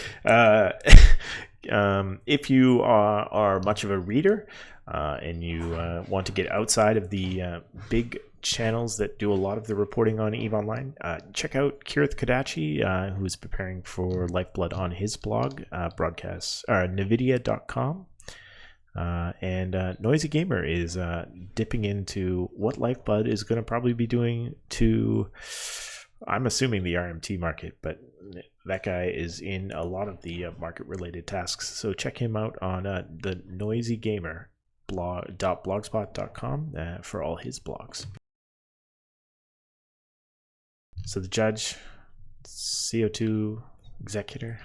If you are much of a reader and you want to get outside of the big channels that do a lot of the reporting on EVE Online, check out Kirith Kodachi, who is preparing for Lifeblood on his blog, nvidia.com. And Noisy Gamer is dipping into what Lifeblood is going to probably be doing to, I'm assuming, the RMT market, but that guy is in a lot of the market-related tasks. So check him out on the Noisy Gamer blogspot.com for all his blogs. So the judge, CO2 executor.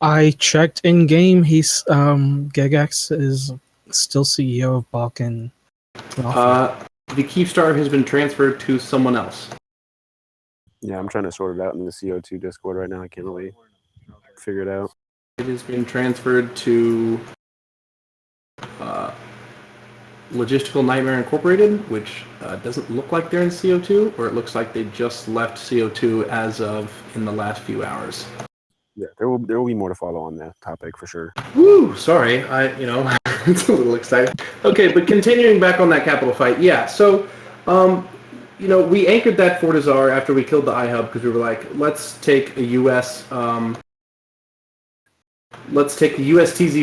I checked in game. He's Gegax is still CEO of Balkan. The Keepstar has been transferred to someone else. Yeah, I'm trying to sort it out in the CO2 Discord right now. I can't really figure it out. It has been transferred to Logistical Nightmare Incorporated, which doesn't look like they're in CO2, or it looks like they just left CO2 as of in the last few hours. Yeah, there will be more to follow on that topic for sure. Woo! Sorry, it's a little exciting. Okay, but continuing back on that capital fight, yeah. So, we anchored that Fortizar after we killed the iHub because we were like, let's take a USTZ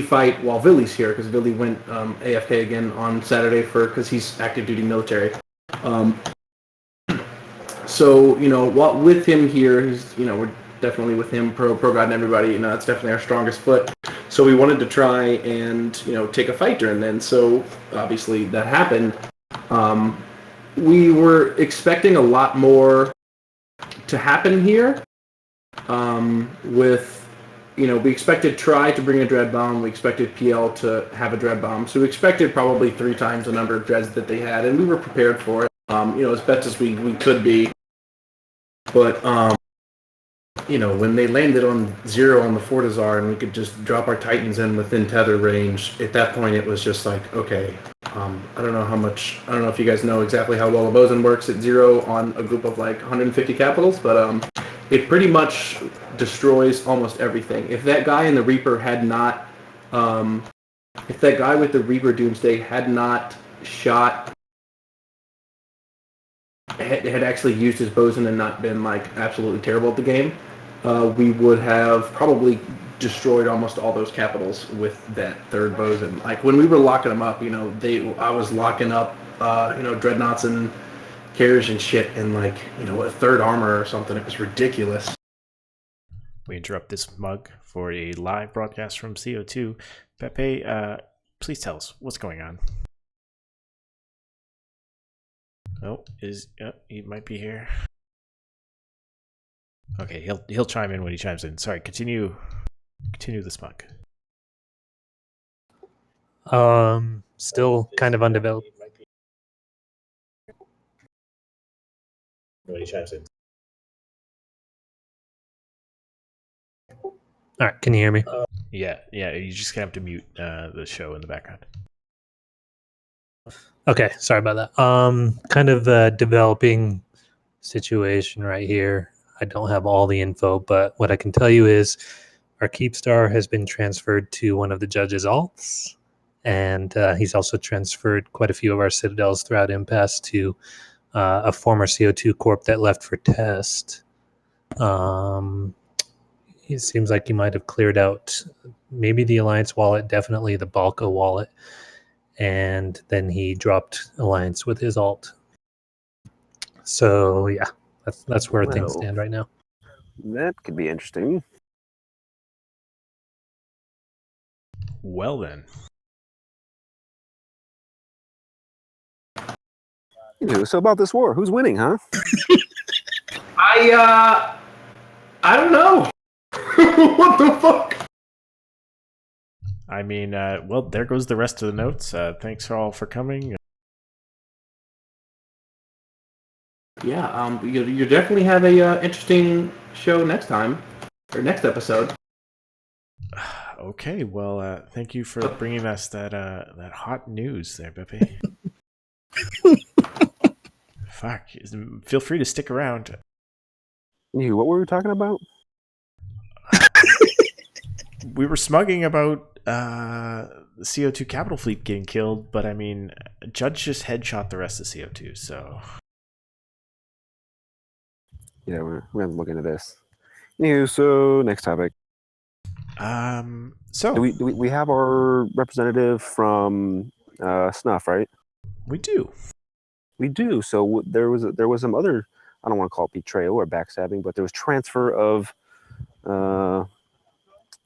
fight while Villy's here, because Villy went AFK again on Saturday because he's active duty military. So with him here, we're definitely with him, ProGod and everybody. That's definitely our strongest foot. So we wanted to try and take a fight during then. So obviously that happened. We were expecting a lot more to happen here. We expected Try to bring a dread bomb. We expected PL to have a dread bomb. So we expected probably 3 times the number of dreads that they had, and we were prepared for it. As best as we could be. But when they landed on 0 on the Fortizar and we could just drop our Titans in within tether range, at that point it was just like, okay, I don't know if you guys know exactly how well a boson works at 0 on a group of like 150 capitals, but it pretty much destroys almost everything. If that guy in the Reaper had not, if that guy with the Reaper Doomsday had not shot, had actually used his boson and not been like absolutely terrible at the game, we would have probably destroyed almost all those capitals with that third boson. Like when we were locking them up, I was locking up, dreadnoughts and carriers and shit in like, a third armor or something. It was ridiculous. We interrupt this mug for a live broadcast from CO2. Pepe, please tell us what's going on. Oh, he might be here. Okay, he'll chime in when he chimes in. Sorry, continue this mug. Still kind of undeveloped. When he chimes in. All right, can you hear me? Yeah, you just have to mute the show in the background. Okay, sorry about that. Kind of a developing situation right here. I don't have all the info, but what I can tell you is our Keepstar has been transferred to one of the judge's alts, and he's also transferred quite a few of our citadels throughout Impasse to a former CO2 corp that left for test. It seems like you might have cleared out maybe the Alliance wallet, definitely the Balco wallet, and then he dropped Alliance with his alt. So yeah, that's where things stand right now. That could be interesting. Well then. So about this war, who's winning, huh? I don't know. What the fuck? I mean, well, there goes the rest of the notes. Thanks all for coming. Yeah, you definitely have a interesting show next time, or next episode. Okay, well, thank you for bringing us that hot news there, Pepe. Fuck, feel free to stick around. What were we talking about? We were smugging about the CO2 capital fleet getting killed, but I mean, Judge just headshot the rest of CO2, so... Yeah, we're going to look into this. So next topic. So... Do we have our representative from SNUFF, right? We do. We do. So there was some other, I don't want to call it betrayal or backstabbing, but there was transfer of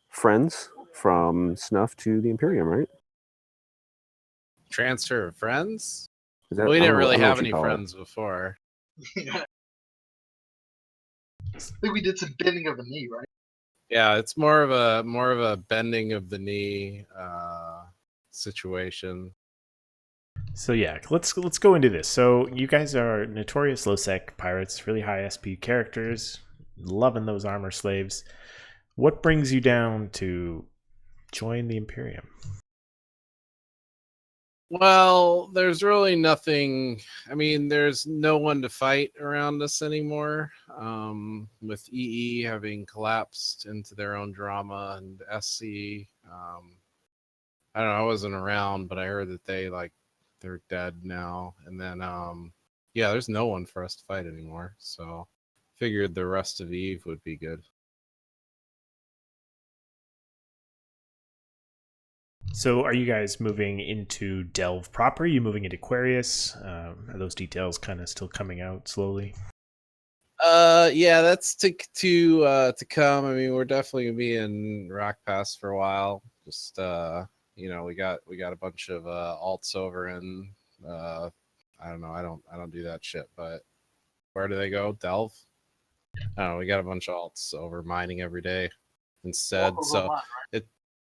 friends from SNUFF to the Imperium, right? Transfer of friends? Is that, We I didn't don't know- I really don't know have what you any call it. friends before. Yeah. I think we did some bending of the knee, right? Yeah, it's more of a bending of the knee situation. So yeah, let's go into this. So you guys are notorious low-sec pirates, really high SP characters, loving those armor slaves. What brings you down to join the Imperium? Well, there's really nothing. I mean, there's no one to fight around us anymore. With EE having collapsed into their own drama and SC, I don't know. I wasn't around, but I heard that they're dead now. And then, yeah, there's no one for us to fight anymore. So, figured the rest of Eve would be good. So are you guys moving into Delve proper? Are you moving into Aquarius? Are those details kind of still coming out slowly? Yeah, that's to come. I mean, we're definitely gonna be in Rock Pass for a while. Just we got a bunch of alts over in I don't know. I don't do that shit. But where do they go? Delve. I don't know. We got a bunch of alts over mining every day instead. So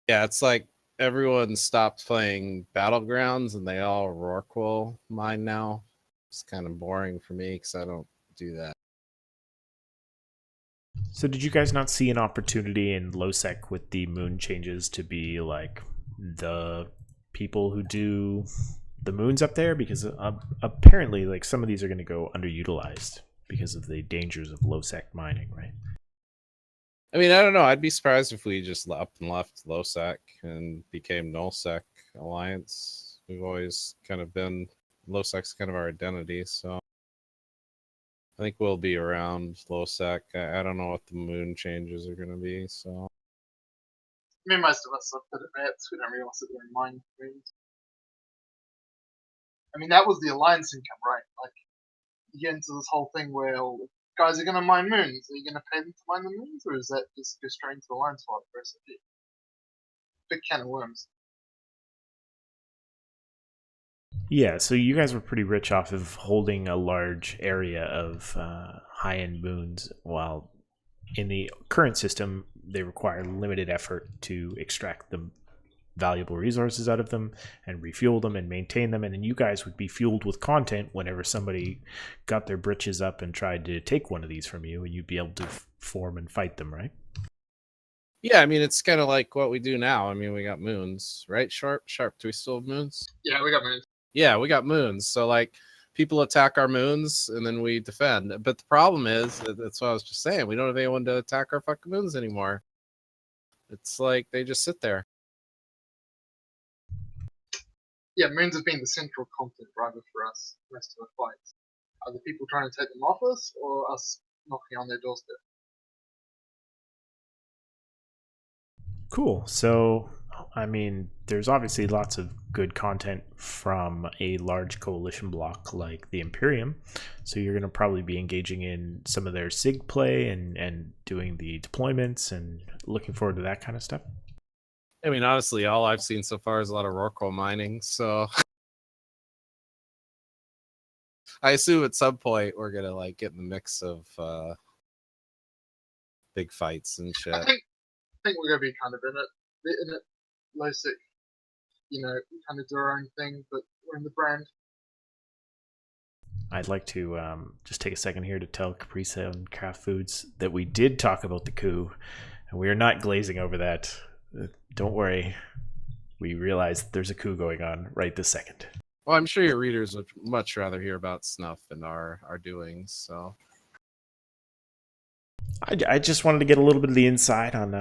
it's like everyone stopped playing Battlegrounds and they all Rorqual mine now. It's kind of boring for me because I don't do that. So did you guys not see an opportunity in LowSec with the moon changes to be like the people who do the moons up there? Because apparently like some of these are going to go underutilized because of the dangers of LowSec mining, right? I mean, I don't know. I'd be surprised if we just up and left LowSec and became NullSec Alliance. We've always kind of been LowSec's kind of our identity, so I think we'll be around LowSec. I don't know what the moon changes are going to be, so. I mean, most of us are good at maths. We don't really want to sit there and mine moons. I mean, that was the Alliance income, right? Like, you get into this whole thing where guys are going to mine moons. Are you going to pay them to mine the moons, or is that just go straight into the Alliance file for SFG? Big can of worms. Yeah, so you guys were pretty rich off of holding a large area of high-end moons, while in the current system, they require limited effort to extract the valuable resources out of them and refuel them and maintain them. And then you guys would be fueled with content whenever somebody got their britches up and tried to take one of these from you, and you'd be able to form and fight them, right? Yeah, I mean, it's kind of like what we do now. I mean, we got moons, right? Sharp, do we still have moons? Yeah, we got moons. Yeah, we got moons. So, like, people attack our moons, and then we defend. But the problem is, that's what I was just saying, we don't have anyone to attack our fucking moons anymore. It's like, they just sit there. Yeah, moons have been the central content driver for us the rest of the fights. Are the people trying to take them off us, or us knocking on their doorstep? Cool. So, I mean, there's obviously lots of good content from a large coalition block like the Imperium. So you're going to probably be engaging in some of their SIG play and doing the deployments and looking forward to that kind of stuff. I mean, honestly, all I've seen so far is a lot of Rorqual mining, so I assume at some point we're gonna like get in the mix of big fights and shit. I think we're gonna be kind of in it. LowSec, you know, we kind of do our own thing, but we're in the brand. I'd like to just take a second here to tell Caprisa and Craft Foods that we did talk about the coup, and we are not glazing over that. Don't worry. We realize there's a coup going on right this second. Well, I'm sure your readers would much rather hear about SNUFF and our doings, so. I just wanted to get a little bit of the insight on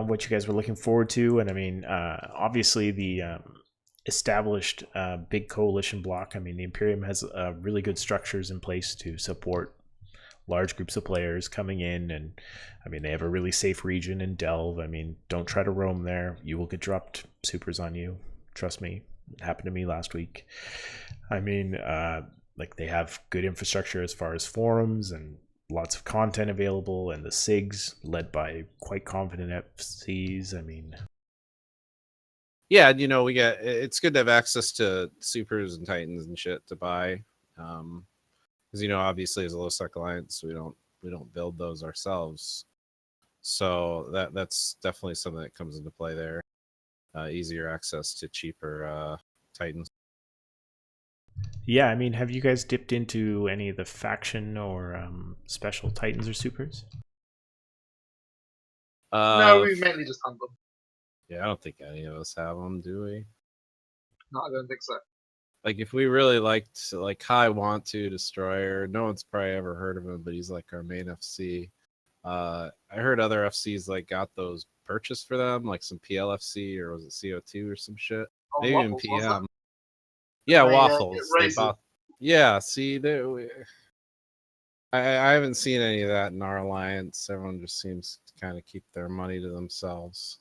what you guys were looking forward to, and I mean, obviously the established big coalition block. I mean, the Imperium has really good structures in place to support large groups of players coming in, and I mean, they have a really safe region in Delve. I mean, don't try to roam there; you will get dropped supers on you. Trust me, it happened to me last week. I mean, like they have good infrastructure as far as forums and lots of content available, and the SIGs led by quite confident FCs. I mean, yeah, you know, it's good to have access to supers and titans and shit to buy, because you know, obviously as a LowSec Alliance, we don't build those ourselves, so that's definitely something that comes into play there. Easier access to cheaper titans. yeah, I mean, have you guys dipped into any of the faction or special titans or supers? No, we mainly just hunt them. Yeah, I don't think any of us have them, do we? No, I don't think so. Like, if we really liked, like, Kai Want to Destroyer, no one's probably ever heard of him, but he's like our main FC. I heard other FCs like got those purchased for them, like some PLFC or was it CO2 or some shit? Oh, Maybe Waffles, in was PM. it? Yeah, They, Waffles. get They racing. yeah, see, I haven't seen any of that in our alliance. Everyone just seems to kind of keep their money to themselves.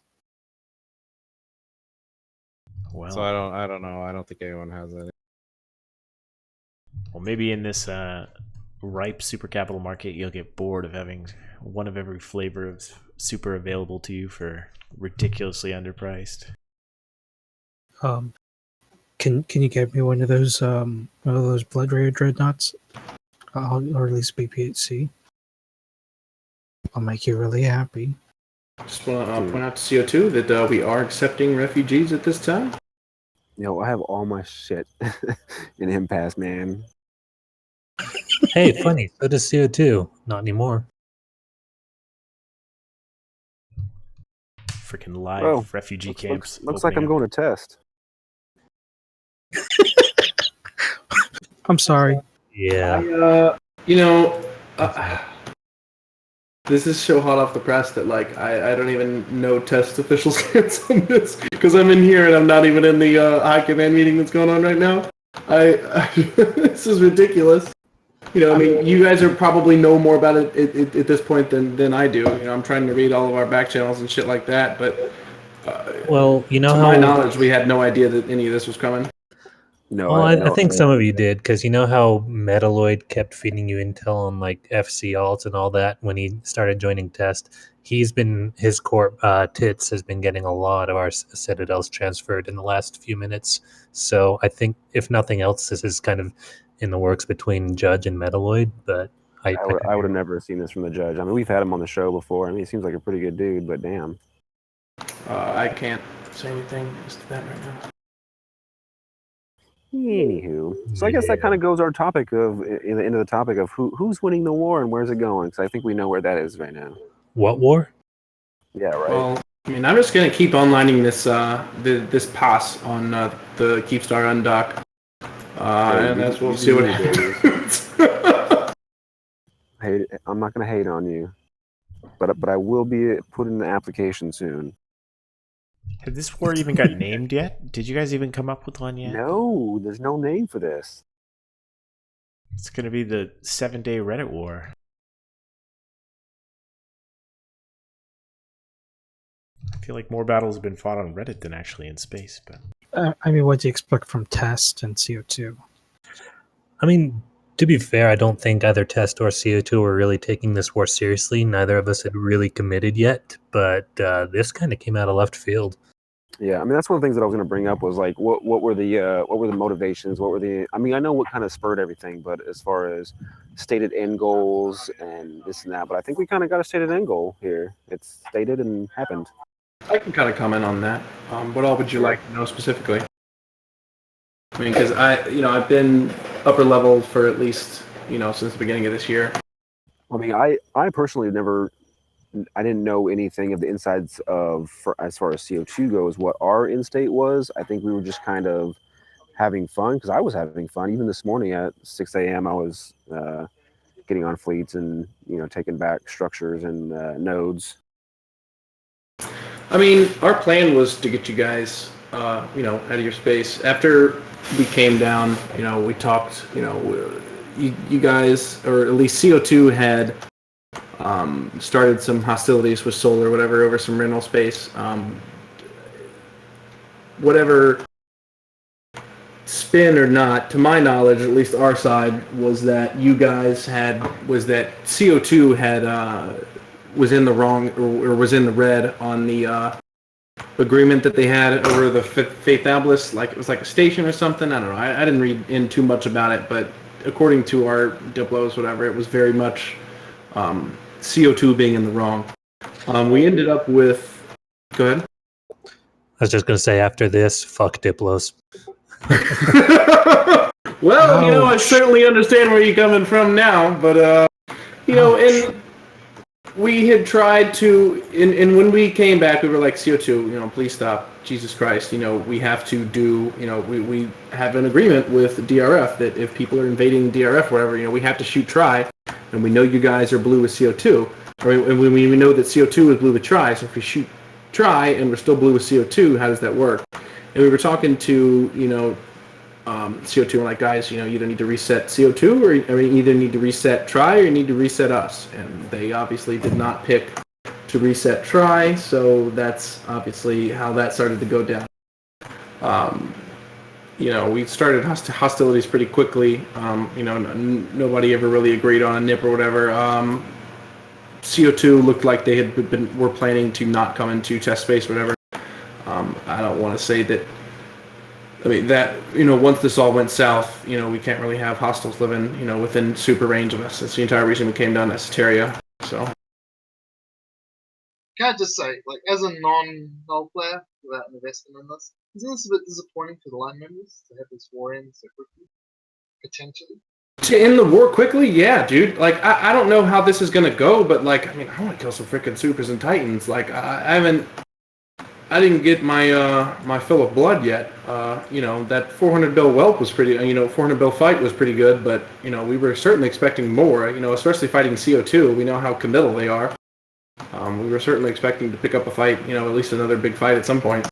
Well, So I don't know. I don't think anyone has any. well, maybe in this ripe super capital market, you'll get bored of having one of every flavor of super available to you for ridiculously underpriced. Can you get me one of those Blood Raider dreadnoughts, or at least BPHC? I'll make you really happy. Just want to point out to CO2 that we are accepting refugees at this time. Yo, I have all my shit in Impasse, man. Hey, funny. So does CO2. Not anymore. Freaking live Well, refugee looks, camps. looks like I'm opening going to test. I'm sorry. Yeah. This is so hot off the press that like I don't even know test official stance on this because I'm in here and I'm not even in the high command meeting that's going on right now. This is ridiculous. I mean, you guys are probably know more about it at this point than I do. I'm trying to read all of our back channels and shit like that, but Well, you know to how my knowledge, we had no idea that any of this was coming. No, Well, I have I no. think some of you did, because you know how Meredudd kept feeding you intel on like FC alts and all that when he started joining Test. His corp Tits has been getting a lot of our citadels transferred in the last few minutes. So I think if nothing else, this is kind of in the works between Judge and Meredudd. But I would have never seen this from the judge. I mean, we've had him on the show before. I mean, he seems like a pretty good dude, but damn. I can't say anything as to that right now. Anywho, so I guess that kind of goes our topic of into the topic of who's winning the war and where's it going. Because I think we know where that is right now. What war? Yeah, right. Well, I mean, I'm just gonna keep onlining this this pass on the Keepstar Undock, and that's we'll see what happens. I'm not gonna hate on you, but I will be putting the application soon. Had this war even got named yet? Did you guys even come up with one yet? No, there's no name for this. It's going to be the 7-day Reddit war. I feel like more battles have been fought on Reddit than actually in space. But I mean, what do you expect from Test and CO2? I mean, to be fair, I don't think either Test or CO2 were really taking this war seriously. Neither of us had really committed yet, but this kind of came out of left field. Yeah, I mean that's one of the things that I was going to bring up was like what were the motivations? I mean I know what kind of spurred everything, but as far as stated end goals and this and that, but I think we kind of got a stated end goal here. It's stated and happened. I can kind of comment on that. What all would you like to know specifically? I mean, because I've been upper level for at least since the beginning of this year. I mean, I personally I didn't know anything of the insides as far as CO2 goes, what our end state was. I think we were just kind of having fun because I was having fun. Even this morning at 6 a.m., I was getting on fleets and taking back structures and nodes. I mean, our plan was to get you guys, out of your space. After we came down, we talked, you guys, or at least CO2 had started some hostilities with Sol or whatever over some rental space. Whatever spin or not, to my knowledge, at least our side, was that that CO2 had was in the wrong or was in the red on the agreement that they had over the Faith Obelisk. Like it was like a station or something. I don't know. I didn't read in too much about it, but according to our diplos, whatever, it was very much CO2 being in the wrong. We ended up with... Go ahead. I was just going to say, after this, fuck Diplos. Well, I certainly understand where you're coming from now, but, and we had tried to... And when we came back, we were like, CO2, please stop. Jesus Christ, we have to do... we have an agreement with DRF that if people are invading DRF, whatever, we have to shoot try. And we know you guys are blue with CO2, and we know that CO2 is blue with try. So if we shoot try and we're still blue with CO2, how does that work? And we were talking to CO2 and like, guys, you either need to reset CO2 or either need to reset try or you need to reset us. And they obviously did not pick to reset try, so that's obviously how that started to go down. We started hostilities pretty quickly. Nobody ever really agreed on a nip or whatever. CO2 looked like they were planning to not come into test space or whatever. I don't want to say that. I mean that once this all went south, we can't really have hostiles living within super range of us. That's the entire reason we came down to Esoteria. So. Can I just say, like, as a non-null player without investing in this, isn't this a bit disappointing for the line members to have this war end so quickly? Potentially? To end the war quickly? Yeah, dude. Like, I don't know how this is going to go, but, like, I want to kill some freaking supers and titans. Like, I haven't... I didn't get my fill of blood yet. That 400 bill whelp was pretty. 400 bill fight was pretty good, but we were certainly expecting more. Especially fighting CO2. We know how committal they are. We were certainly expecting to pick up a fight. At least another big fight at some point.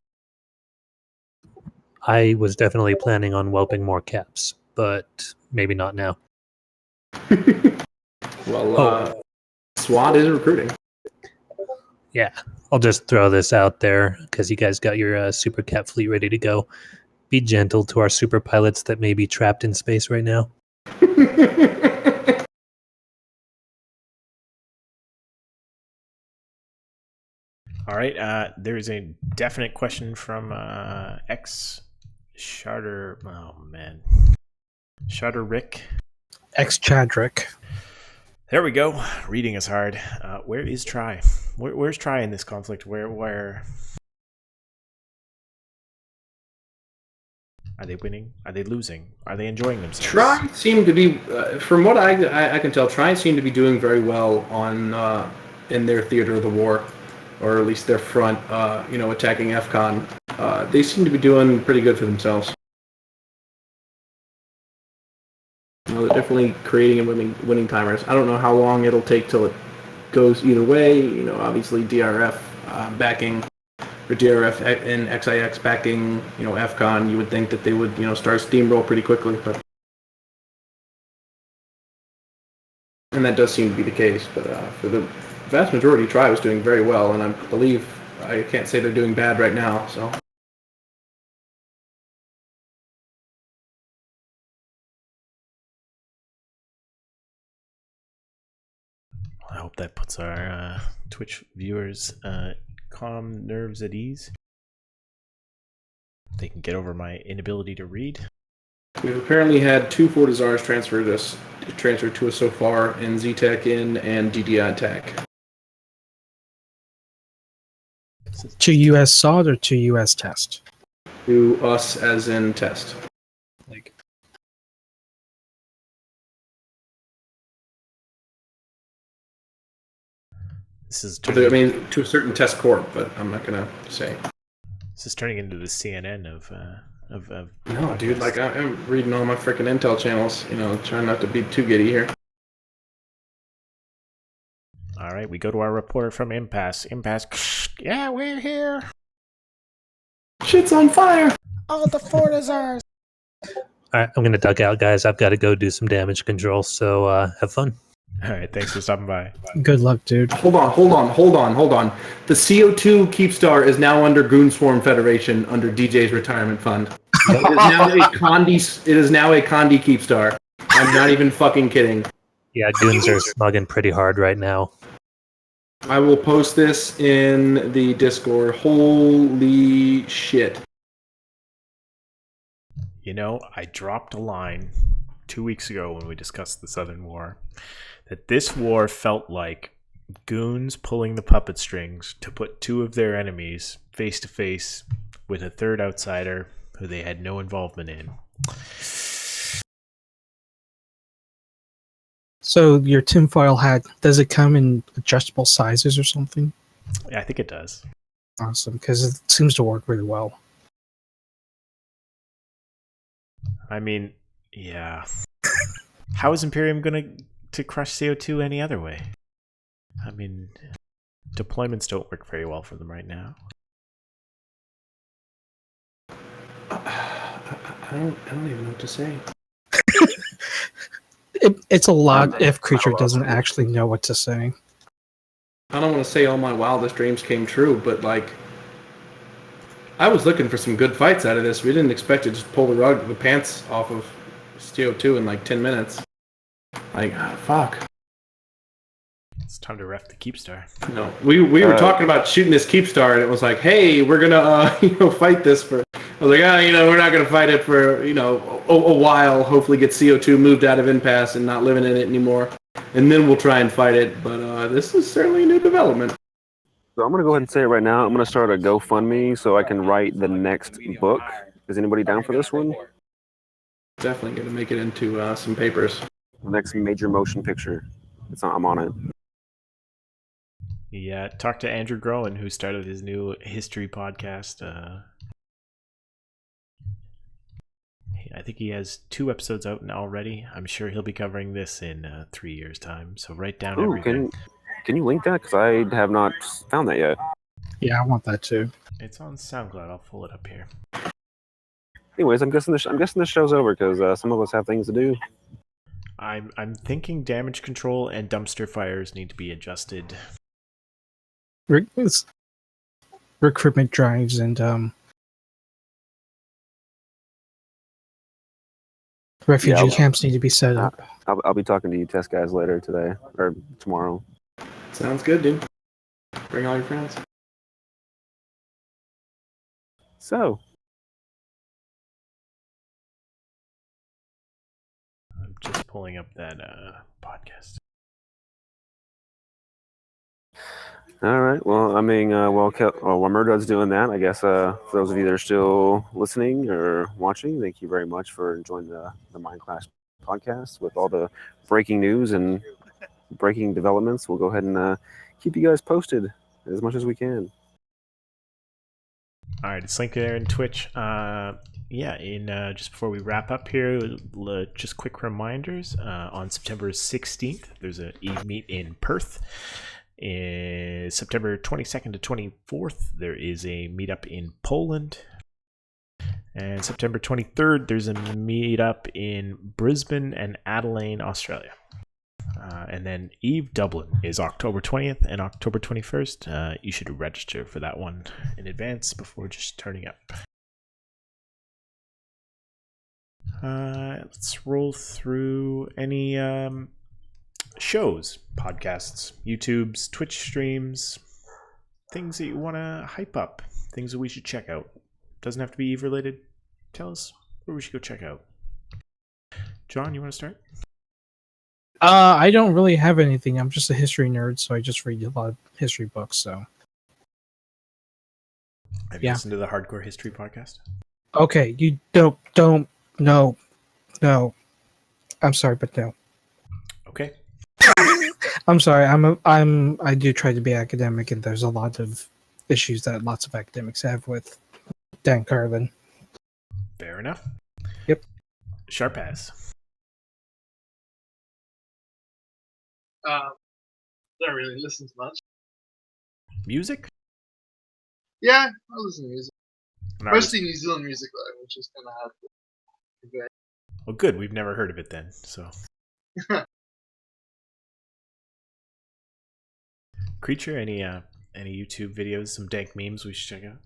I was definitely planning on whelping more caps, but maybe not now. Well, SWAT is recruiting. Yeah, I'll just throw this out there because you guys got your super cap fleet ready to go. Be gentle to our super pilots that may be trapped in space right now. All right. There is a definite question from X Charter. Oh man, Charter Rick. Ex Chadrick. There we go. Reading is hard. Where is Try? Where's Try in this conflict? Where are they winning? Are they losing? Are they enjoying themselves? Try seem to be, from what I can tell, Try seem to be doing very well on in their theater of the war, or at least their front. Attacking FCON. They seem to be doing pretty good for themselves. They're definitely creating and winning timers. I don't know how long it'll take till it goes either way. Obviously DRF backing, or DRF and XIX backing, FCON. You would think that they would, start steamroll pretty quickly, and that does seem to be the case. But for the vast majority, Try was doing very well, and I believe I can't say they're doing bad right now. So. I hope that puts our Twitch viewers' calm nerves at ease. They can get over my inability to read. We've apparently had 2 Fortizars transferred to us so far, in Z-Tech in and DDI Tech. To US SOD or to US Test? To us as in test. Like, This is To turning, a certain test corp, but I'm not gonna say. this is turning into the CNN of No, dude. Like I'm reading all my freaking intel channels. Trying not to be too giddy here. All right, we go to our reporter from Impasse. Impasse, yeah, we're here. Shit's on fire. All the Fortizars. All right, I'm going to duck out, guys. I've got to go do some damage control, so have fun. All right, thanks for stopping by. good luck, dude. Hold on. The CO2 Keepstar is now under Goonswarm Federation under DJ's retirement fund. It is now a Condi Keepstar. I'm not even fucking kidding. Yeah, goons are smugging pretty hard right now. I will post this in the Discord. Holy shit. I dropped a line 2 weeks ago when we discussed the Southern War that this war felt like goons pulling the puppet strings to put 2 of their enemies face to face with a third outsider who they had no involvement in. So your tinfoil hat, does it come in adjustable sizes or something? Yeah, I think it does. Awesome, because it seems to work really well. I mean, yeah. How is Imperium going to crush CO2 any other way? I mean, deployments don't work very well for them right now. I don't even know what to say. It's a lot if Creecher doesn't actually know what to say. I don't want to say all my wildest dreams came true, but I was looking for some good fights out of this. We didn't expect to just pull the pants off of CO2 in 10 minutes. Fuck. It's time to ref the Keepstar. No, we were talking about shooting this Keepstar, and it was like, hey, we're gonna fight this for. I was like, we're not gonna fight it for a while. Hopefully, get CO2 moved out of Impasse and not living in it anymore, and then we'll try and fight it. But this is certainly a new development. So I'm going to go ahead and say it right now. I'm going to start a GoFundMe so I can write the next book. Is anybody down for this one? Definitely gonna make it into some papers. The next major motion picture. I'm on it. Yeah, talk to Andrew Groen, who started his new history podcast. I think he has 2 episodes out now already. I'm sure he'll be covering this in 3 years' time. So write down Ooh, everything. can you link that? Because I have not found that yet. Yeah, I want that too. It's on SoundCloud. I'll pull it up here. Anyways, I'm guessing the show's over because some of us have things to do. I'm thinking damage control and dumpster fires need to be adjusted. Recruitment drives and refugee camps need to be set up. I'll be talking to you test guys later today or tomorrow. Sounds good, dude. Bring all your friends. So, I'm just pulling up that podcast. all right. Well, I mean, while Meredudd's doing that, I guess for those of you that are still listening or watching, thank you very much for joining the Mind Class podcast with all the breaking news and breaking developments. We'll go ahead and keep you guys posted as much as we can. All right, it's linked there in Twitch. Just before we wrap up here, just quick reminders. On September 16th, there's an Eve meet in Perth. September 22nd to 24th, there is a meetup in Poland. And September 23rd, there's a meetup in Brisbane and Adelaide, Australia. And then Eve Dublin is October 20th and October 21st. You should register for that one in advance before just turning up. Let's roll through any shows, podcasts, YouTubes, Twitch streams, things that you want to hype up, things that we should check out. Doesn't have to be Eve related. Tell us where we should go check out. John, you want to start? I don't really have anything. I'm just a history nerd, so I just read a lot of history books. So, Have you listened to the Hardcore History podcast? Okay, you don't no. I'm sorry, but no. Okay. I'm sorry. I do try to be academic, and there's a lot of issues that lots of academics have with Dan Carlin. Fair enough. Yep. Sharp ass. Don't really listen to much. Music? Yeah, I listen to music. An Mostly New Zealand music though, which is kind of hard to convey. Well, good. We've never heard of it then. So, Creecher, any YouTube videos, some dank memes we should check out?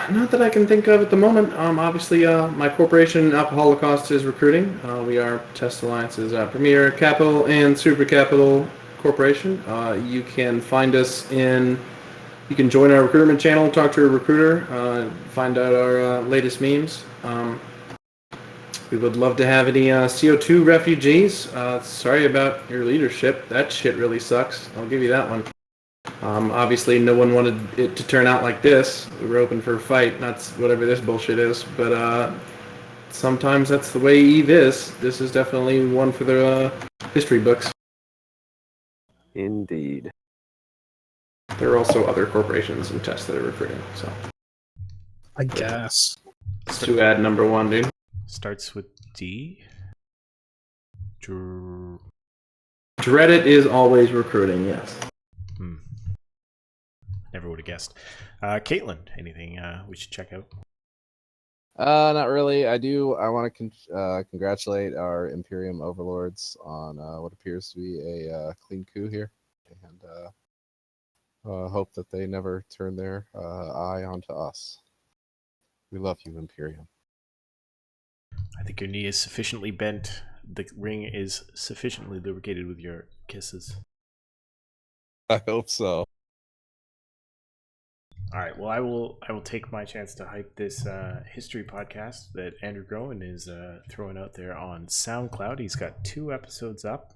Not that I can think of at the moment. Obviously, my corporation, Alpha Holocaust, is recruiting. We are Test Alliance's premier capital and super capital corporation. You can find us you can join our recruitment channel, talk to a recruiter, find out our latest memes. We would love to have any CO2 refugees. Sorry about your leadership. That shit really sucks. I'll give you that one. Obviously, no one wanted it to turn out like this. We were open for a fight. That's whatever this bullshit is. But sometimes that's the way Eve is. This is definitely one for the history books. Indeed. There are also other corporations and tests that are recruiting. So, I guess. to add number 1, dude. Starts with D. Reddit is always recruiting. Yes. Never would have guessed. Caitlin, anything we should check out? Not really. I want to congratulate our Imperium overlords on what appears to be a clean coup here, and hope that they never turn their eye onto us. We love you, Imperium. I think your knee is sufficiently bent. The ring is sufficiently lubricated with your kisses. I hope so. All right. Well, I will take my chance to hype this history podcast that Andrew Groen is throwing out there on SoundCloud. He's got 2 episodes up.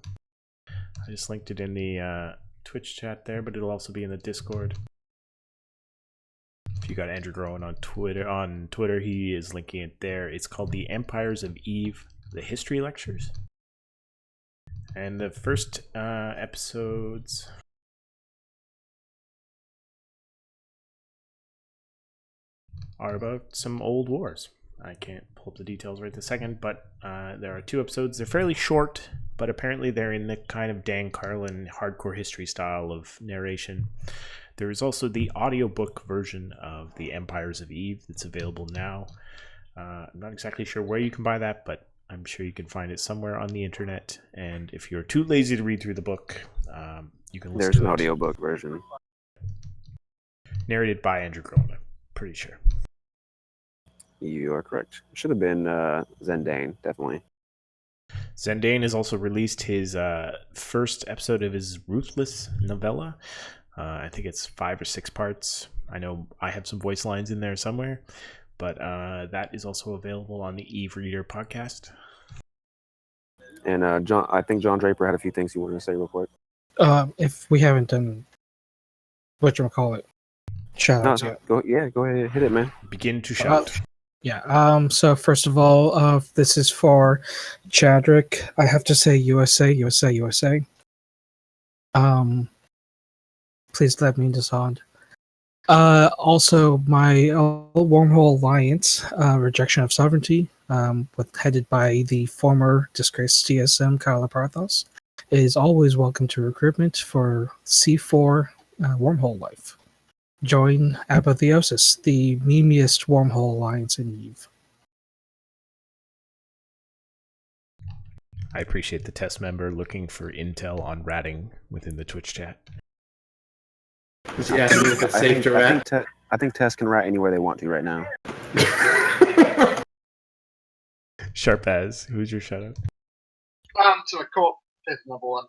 I just linked it in the Twitch chat there, but it'll also be in the Discord. If you got Andrew Groen on Twitter, he is linking it there. It's called The Empires of Eve, the History Lectures. And the first episodes are about some old wars. I can't pull up the details right this second, but there are 2 episodes. They're fairly short, but apparently they're in the kind of Dan Carlin hardcore history style of narration. There is also the audiobook version of The Empires of Eve that's available now. I'm not exactly sure where you can buy that, but I'm sure you can find it somewhere on the internet. And if you're too lazy to read through the book, you can listen There's to an it. audiobook version. Narrated by Andrew Groen, I'm pretty sure. You are correct. Should have been Zendane, definitely. Zendane has also released his first episode of his Ruthless novella. I think it's 5 or 6 parts. I know I have some voice lines in there somewhere, but that is also available on the Eve Reader podcast. And I think Jon Draper had a few things he wanted to say real quick. If we haven't done whatchamacallit, shoutouts yet. Go ahead, hit it, man. Begin to shout. Yeah. So first of all, this is for Chadrick. I have to say USA, USA, USA. Please let me disarm. Also, my Wormhole Alliance, Rejection of Sovereignty, headed by the former disgraced TSM Kael Parthos, is always welcome to recruitment for C4 Wormhole Life. Join Apotheosis, the memeiest Wormhole Alliance in Eve. I appreciate the test member looking for intel on ratting within the Twitch chat. Is he asking if it's safe to rat? I think Tess can rat anywhere they want to right now. Sharp as, who's your shout out? To a court, fifth number 1.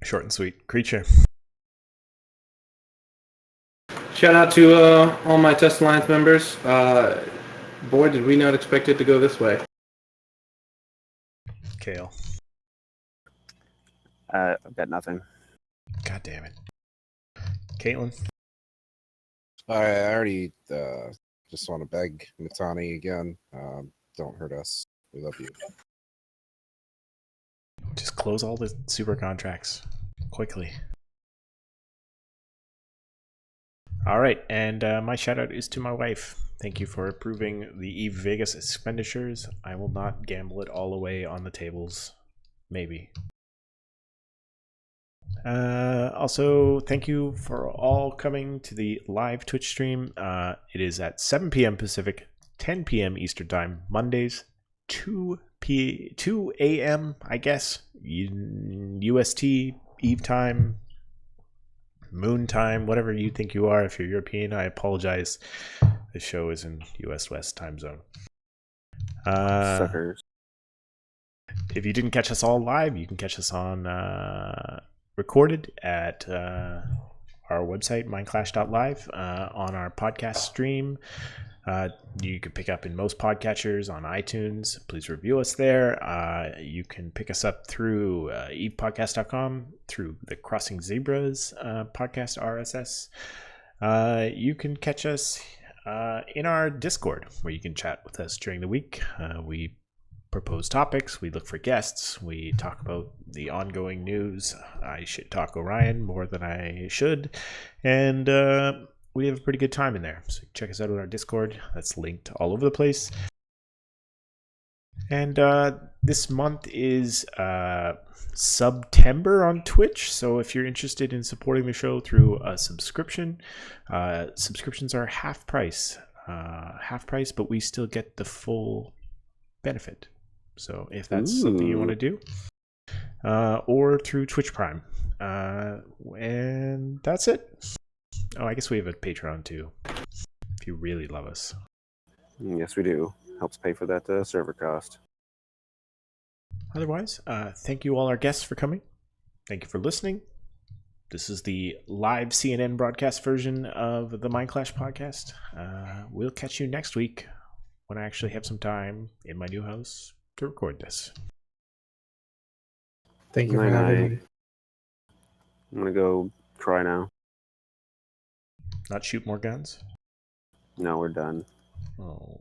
Short and sweet. Creecher. Shout out to all my Test Alliance members. Boy, did we not expect it to go this way. Kael. I've got nothing. God damn it. Caitlin. I already just want to beg Matani again. Don't hurt us. We love you. Just close all the super contracts quickly. All right, and my shout out is to my wife. Thank you for approving the Eve Vegas expenditures. I will not gamble it all away on the tables. Maybe. Also, thank you for all coming to the live Twitch stream. It is at 7 p.m. Pacific, 10 p.m. Eastern Time, Mondays, 2 a.m., I guess, UST, Eve time, Moon time, whatever you think you are. If you're European, I apologize. The show is in US West time zone. Suckers. If you didn't catch us all live, you can catch us on recorded at our website, mindclash.live, on our podcast stream. You can pick up in most podcatchers on iTunes. Please review us there. You can pick us up through evepodcast.com, through the Crossing Zebras podcast RSS. You can catch us in our Discord, where you can chat with us during the week. We propose topics, we look for guests, we talk about the ongoing news. I should talk Orion more than I should, and we have a pretty good time in there. So check us out on our Discord. That's linked all over the place. And this month is September on Twitch, so if you're interested in supporting the show through a subscription, subscriptions are half price, but we still get the full benefit. So if that's something you want to do, or through Twitch Prime, and that's it. Oh, I guess we have a Patreon too, if you really love us. Yes, we do. Helps pay for that server cost. Otherwise, thank you all our guests for coming. Thank you for listening. This is the live CNN broadcast version of the Mind Clash podcast. We'll catch you next week when I actually have some time in my new house to record this. Thank you for having me. I'm gonna go cry now. Not shoot more guns? No, we're done. Oh.